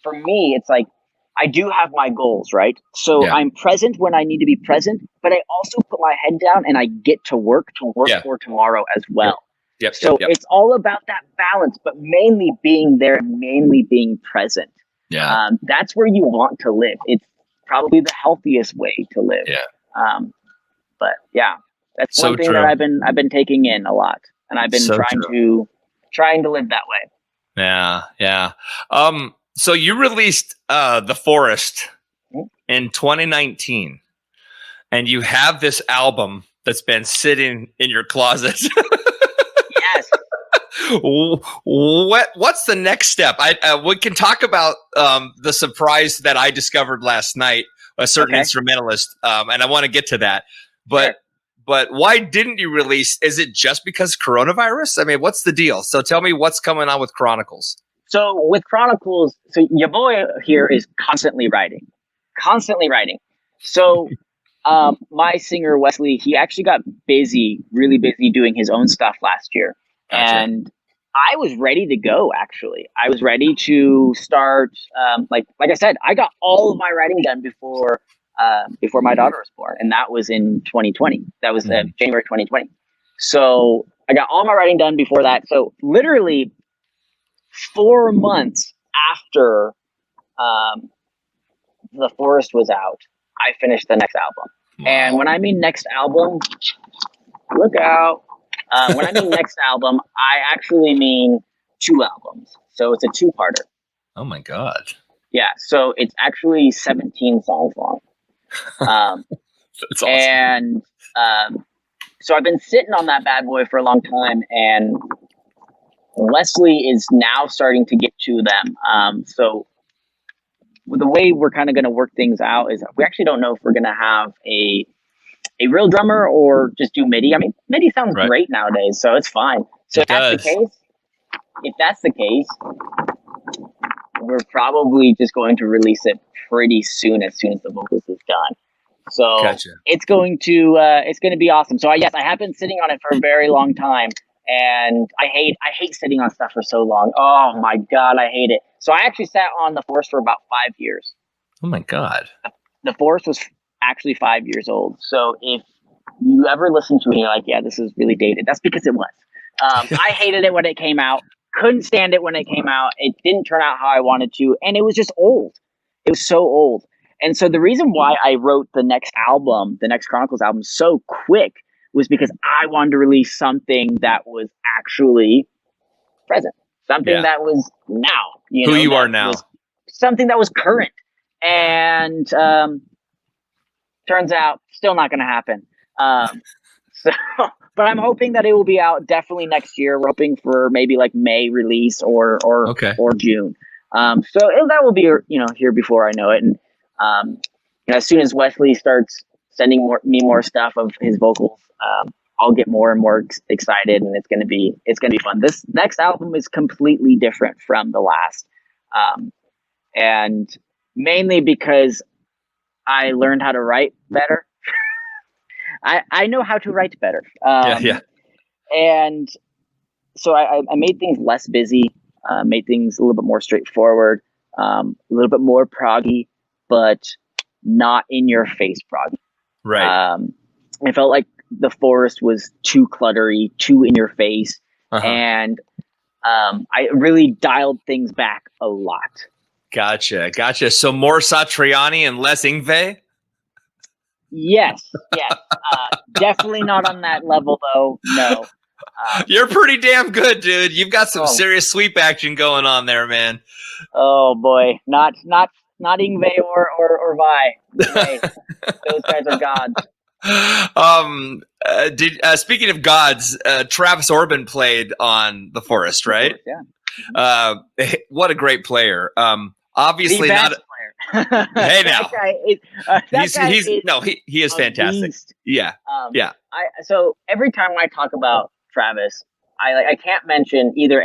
for me, it's like I do have my goals, right? So I'm present when I need to be present, but I also put my head down and I get to work for tomorrow as well. It's all about that balance, but mainly being there, mainly being present. Yeah. That's where you want to live. It's probably the healthiest way to live. Yeah. But yeah, that's So one thing true. that I've been taking in a lot, and I've been So trying to live that way. Yeah. Yeah. So you released The Forest in 2019, and you have this album that's been sitting in your closet. Yes. What's the next step? We can talk about the surprise that I discovered last night, a certain instrumentalist, and I want to get to that. But why didn't you release? Is it just because coronavirus? I mean, what's the deal? So tell me what's coming on with Chronicles. So with Chronicles, so your boy here is constantly writing. So my singer Wesley, he actually got really busy doing his own stuff last year. Gotcha. And I was ready to go, actually. I was ready to start, like I said, I got all of my writing done before my daughter was born. And that was in 2020. That was January 2020. So I got all my writing done before that. So literally 4 months after The Forest was out, I finished the next album. Wow. And when I mean next album, look out. When I mean next album, I actually mean 2 albums. So it's a 2-parter. Oh my God. Yeah. So it's actually 17 songs long. That's awesome. And so I've been sitting on that bad boy for a long time, and Wesley is now starting to get to them. So the way we're kind of going to work things out is we actually don't know if we're going to have a real drummer or just do MIDI. I mean, MIDI sounds great nowadays, so it's fine. So if that's the case, we're probably just going to release it pretty soon as the vocals is done. So it's going to be awesome. So I have been sitting on it for a very long time, and I hate sitting on stuff for so long. Oh my God, I hate it. So I actually sat on The Forest for about 5 years. Oh my God. The Forest was actually 5 years old. So if you ever listen to it and you're like, yeah, this is really dated, that's because it was. I hated it when it came out. Couldn't stand it when it came out. It didn't turn out how I wanted to. And it was just old. It was so old. And so the reason why I wrote the next Chronicles album so quick was because I wanted to release something that was actually present. Something that was now. Who you are now. Something that was current. And turns out still not going to happen. But I'm hoping that it will be out definitely next year. We're hoping for maybe like May release or June. So that will be here before I know it. And as soon as Wesley starts sending me more stuff of his vocals, I'll get more and more excited, and it's gonna be fun. This next album is completely different from the last, and mainly because I learned how to write better. I know how to write better. And so I made things less busy, made things a little bit more straightforward, a little bit more proggy, but not in your face proggy. Right. I felt like The Forest was too cluttery, too in your face, and I really dialed things back a lot. Gotcha. So more Satriani and less Yngwie? Yes. Definitely not on that level, though. No. You're pretty damn good, dude. You've got some serious sweep action going on there, man. Oh boy, not Yngwie or Vi. Those guys are gods. Speaking of gods, Travis Orbin played on The Forest, right? Yeah. What a great player. Obviously not. Player. Hey now, he is fantastic. Beast. Yeah. So every time I talk about Travis, I can't mention either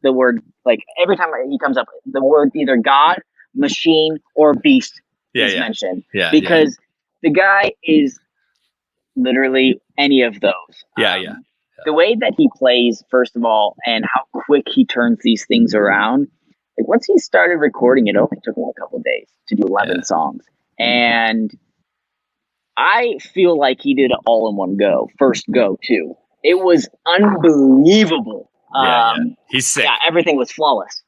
the word, like every time he comes up, the word either God, machine, or beast is mentioned. Because the guy is literally any of those. The way that he plays, first of all, and how quick he turns these things around. Like once he started recording, it only took him a couple of days to do 11 songs. And I feel like he did it all in one go. First go, too. It was unbelievable. He's sick. Yeah, everything was flawless.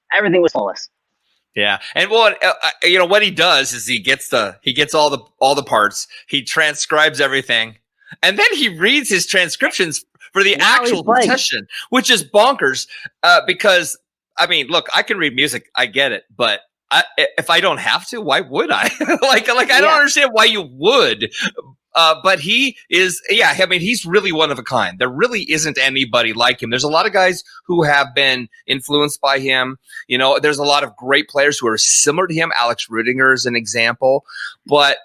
Yeah, and well, what he does is he gets all the parts, he transcribes everything, and then he reads his transcriptions for the actual session, which is bonkers. Because I mean, look, I can read music, I get it, but if I don't have to, why would I? like I don't understand why you would. But he is, I mean, he's really one of a kind. There really isn't anybody like him. There's a lot of guys who have been influenced by him. There's a lot of great players who are similar to him. Alex Rudinger is an example, but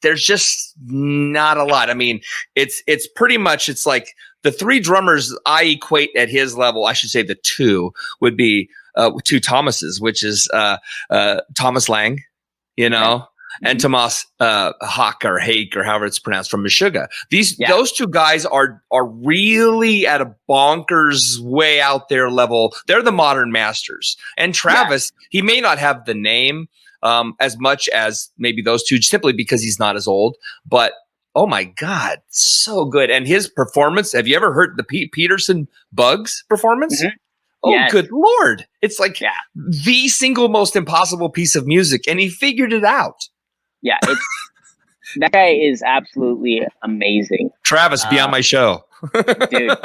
there's just not a lot. I mean, it's pretty much, it's like the three drummers I equate at his level. I should say the two would be two Thomases, which is Thomas Lang, and Tomas Haak or Hake or however it's pronounced from Meshuggah. Those two guys are really at a bonkers way out there level. They're the modern masters. And Travis, he may not have the name as much as maybe those two, simply because he's not as old. But oh my God, so good! And his performance. Have you ever heard the Pete Peterson Bugs performance? Mm-hmm. Oh, good Lord! It's like the single most impossible piece of music, and he figured it out. Yeah, that guy is absolutely amazing. Travis, be on my show. Dude,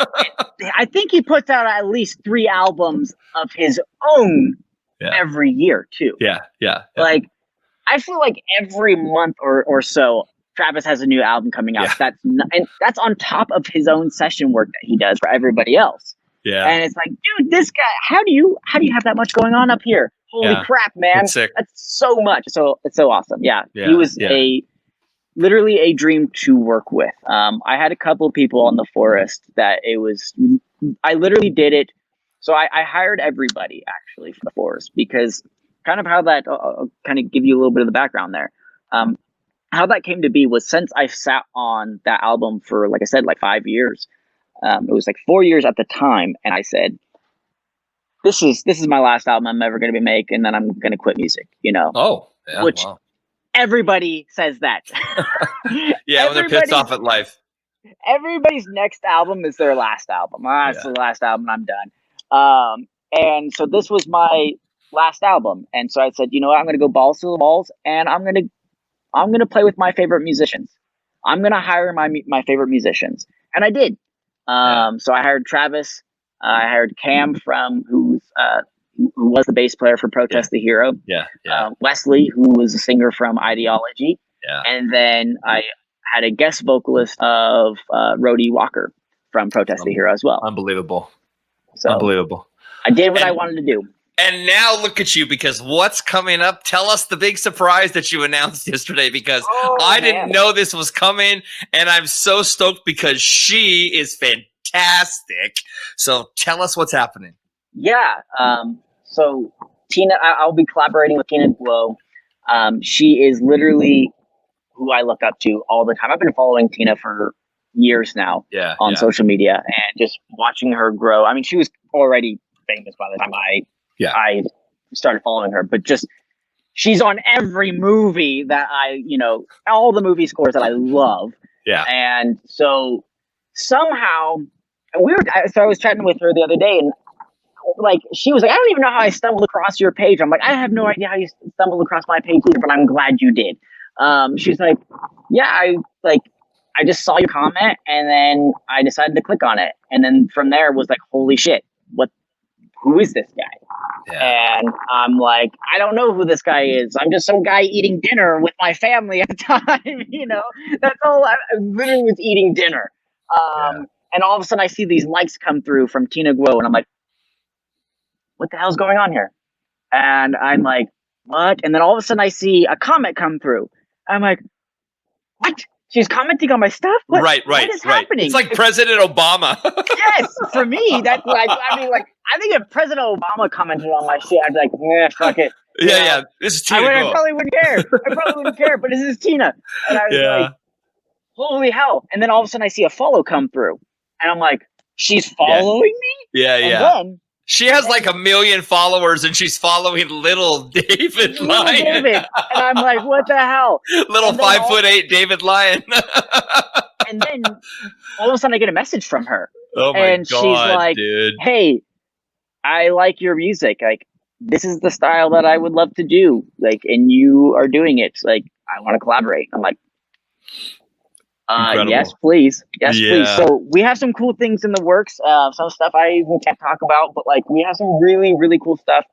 I think he puts out at least 3 albums of his own every year, too. Yeah. Like, I feel like every month or so, Travis has a new album coming out. Yeah. And that's on top of his own session work that he does for everybody else. Yeah. And it's like, dude, this guy, how do you have that much going on up here? Holy crap, man. That's so much. So it's so awesome. Yeah. He was literally a dream to work with. I had a couple of people on the Forest that I literally did it. So I hired everybody actually for the Forest, because kind of how that, I'll kind of give you a little bit of the background there. How that came to be was, since I sat on that album for, like I said, like 5 years, it was like 4 years at the time. And I said, this is my last album I'm ever going to be making, and then I'm going to quit music, Oh, yeah, which everybody says that. Yeah, when they're pissed off at life. Everybody's next album is their last album. It's the last album, I'm done. And so this was my last album. And so I said, you know what, I'm going to go balls to the walls, and I'm going to play with my favorite musicians. I'm going to hire my favorite musicians. And I did. So I hired Travis. I hired Cam who was the bass player for Protest the Hero. Wesley, who was a singer from Ideology. And then I had a guest vocalist of Rhodey Walker from Protest the Hero as well. Unbelievable. So unbelievable. I did what I wanted to do. And now look at you, because what's coming up? Tell us the big surprise that you announced yesterday, because I didn't know this was coming, and I'm so stoked because she is fantastic. So tell us what's happening. Yeah. So Tina, I'll be collaborating with Tina Guo. She is literally who I look up to all the time. I've been following Tina for years now on social media, and just watching her grow. I mean, she was already famous by the time I started following her, but just she's on every movie that all the movie scores that I love. Yeah. And so somehow I was chatting with her the other day, and like, she was like, I don't even know how I stumbled across your page. I'm like, I have no idea how you stumbled across my page either, but I'm glad you did. She's like, I just saw your comment, and then I decided to click on it. And then from there was like, holy shit, who is this guy? Yeah. And I'm like, I don't know who this guy is. I'm just some guy eating dinner with my family at the time. That's all. I literally was eating dinner. And all of a sudden I see these likes come through from Tina Guo, and I'm like, what the hell's going on here? And I'm like, what? And then all of a sudden I see a comment come through. I'm like, what? She's commenting on my stuff? What is happening? It's like President Obama. Yes, for me, that's like, I think if President Obama commented on my shit, I'd be like, yeah, fuck it. Yeah. This is Tina. I probably wouldn't care. But this is Tina. And I was like, holy hell. And then all of a sudden I see a follow come through. And I'm like, she's following me? Yeah. And then she has like 1 million followers, and she's following little David Lyon. And I'm like, what the hell? Little 5'8" David Lyon. And then all of a sudden I get a message from her. Oh my God, she's like, dude. Hey, I like your music. Like, this is the style that I would love to do. Like, and you are doing it. Like, I want to collaborate. I'm like, Incredible. yes, please. Yes, please. Yeah. So we have some cool things in the works. Some stuff I even can't talk about, but like we have some really, really cool stuff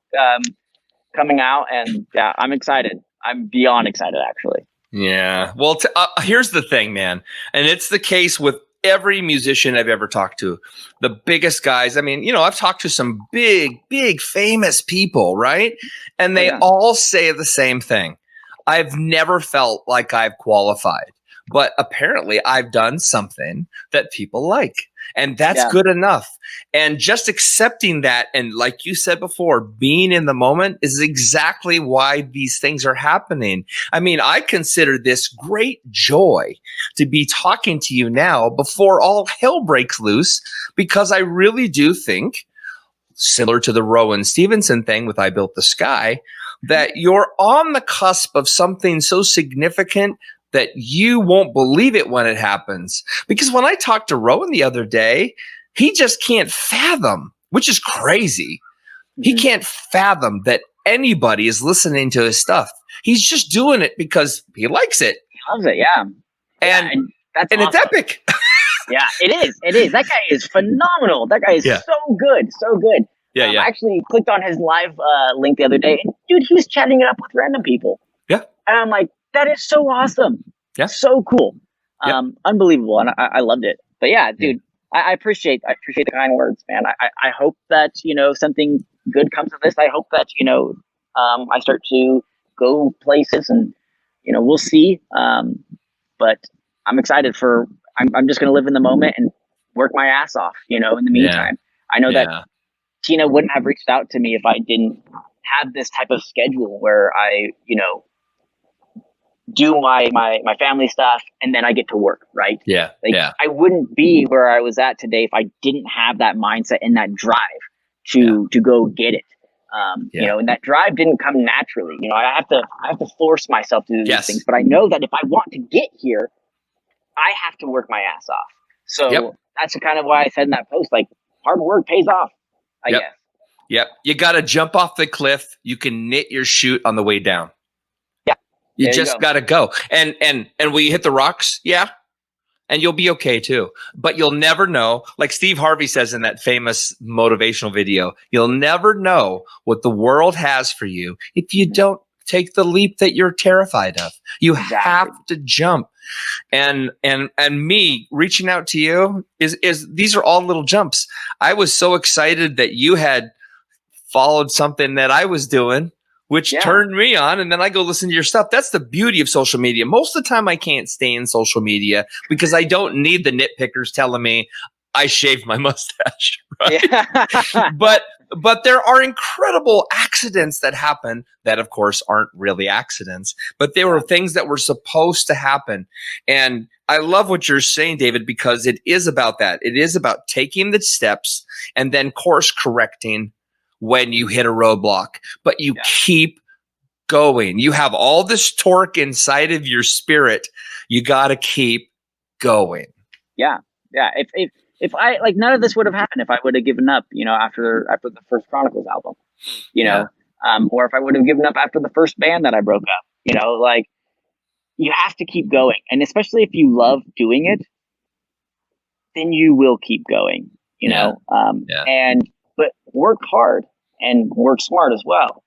coming out, and yeah, I'm excited. I'm beyond excited, actually. Yeah. Well, here's the thing, man. And it's the case with every musician I've ever talked to. The biggest guys. I mean, I've talked to some big, big, famous people, right? And they all say the same thing. I've never felt like I've qualified, but apparently I've done something that people like. And that's good enough. And just accepting that, and like you said before, being in the moment is exactly why these things are happening. I mean, I consider this great joy to be talking to you now before all hell breaks loose, because I really do think, similar to the Rowan Stevenson thing with I Built the Sky, that you're on the cusp of something so significant that you won't believe it when it happens. Because when I talked to Rowan the other day, he just can't fathom, which is crazy. He can't fathom that anybody is listening to his stuff. He's just doing it because he likes it. He loves it, yeah. And that's awesome. It's epic. Yeah, it is. It is. That guy is phenomenal. That guy is so good. So good. I actually clicked on his live link the other day, and dude, he was chatting it up with random people. Yeah. And I'm like, that is so awesome. Yeah. So cool. Unbelievable. And I loved it. But yeah, dude, I appreciate the kind words, man. I hope that, something good comes of this. I hope that, I start to go places, and, we'll see. But I'm excited I'm just going to live in the moment and work my ass off, in the meantime. I know that Tina wouldn't have reached out to me if I didn't have this type of schedule where I, do my family stuff and then I get to work, right? Yeah. I wouldn't be where I was at today if I didn't have that mindset and that drive to go get it. And that drive didn't come naturally. I have to force myself to do these things, but I know that if I want to get here, I have to work my ass off. So that's kind of why I said in that post, like, hard work pays off, I guess. Yep. You got to jump off the cliff. You can knit your chute on the way down. You just got to go. And will you hit the rocks? Yeah. And you'll be okay too. But you'll never know, like Steve Harvey says in that famous motivational video, you'll never know what the world has for you if you don't take the leap that you're terrified of. You have to jump. And me reaching out to you is these are all little jumps. I was so excited that you had followed something that I was doing, which turned me on, and then I go listen to your stuff. That's the beauty of social media. Most of the time I can't stay in social media because I don't need the nitpickers telling me I shaved my mustache, right? Yeah. But there are incredible accidents that happen that, of course, aren't really accidents, but they were things that were supposed to happen. And I love what you're saying, David, because it is about that. It is about taking the steps and then course correcting when you hit a roadblock, but you keep going. You have all this torque inside of your spirit. You got to keep going. Yeah. Yeah. If I, like, none of this would have happened if I would have given up, after the first Chronicles album, or if I would have given up after the first band that I broke up, like, you have to keep going. And especially if you love doing it, then you will keep going, but work hard and work smart as well.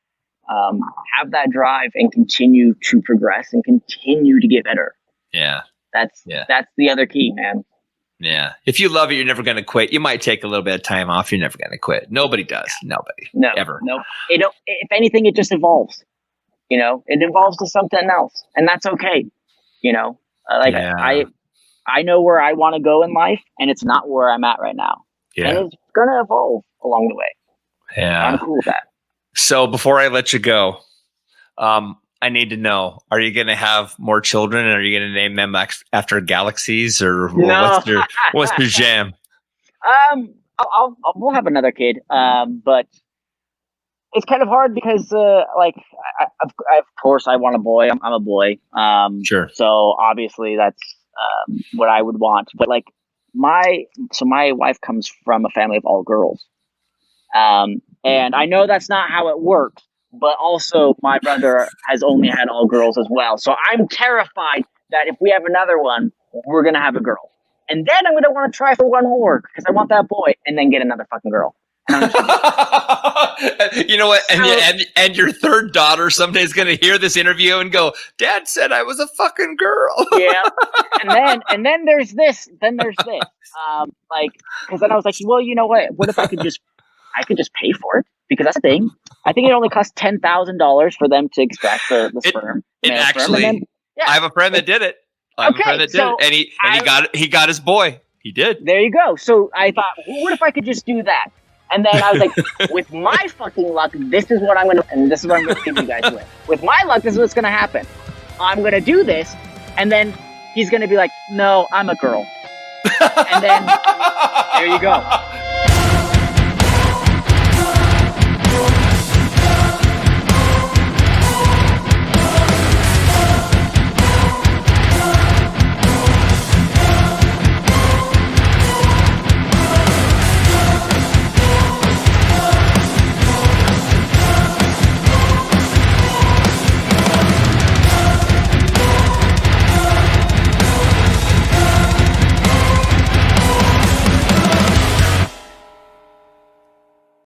Have that drive and continue to progress and continue to get better. Yeah. That's the other key, man. Yeah. If you love it, you're never going to quit. You might take a little bit of time off. You're never going to quit. Nobody does. Nobody. No. Ever. No. If anything, it just evolves. It evolves to something else, and that's okay. I know where I want to go in life, and it's not where I'm at right now. Yeah. And it's going to evolve along the way. Yeah. I'm cool with that. So before I let you go, I need to know, are you going to have more children, and are you going to name them after galaxies, or no. what's your jam? We'll have another kid. But it's kind of hard because, of course I want a boy. I'm a boy. Sure. So obviously that's, what I would want, but like my wife comes from a family of all girls. And I know that's not how it works, but also my brother has only had all girls as well. So I'm terrified that if we have another one, we're going to have a girl. And then I'm going to want to try for one more because I want that boy and then get another fucking girl. You know what? And your third daughter someday is going to hear this interview and go, Dad said I was a fucking girl. Yeah. And then there's this. Like, because then I was like, well, you know what if I could just pay for it? Because that's the thing. I think it only costs $10,000 for them to extract the sperm. I have a friend that did it. And he got his boy. He did. There you go. So I thought, well, what if I could just do that? And then I was like, with my fucking luck, this is what I'm going to give you guys with. With my luck, this is what's going to happen. I'm going to do this, and then he's going to be like, no, I'm a girl. And then, there you go.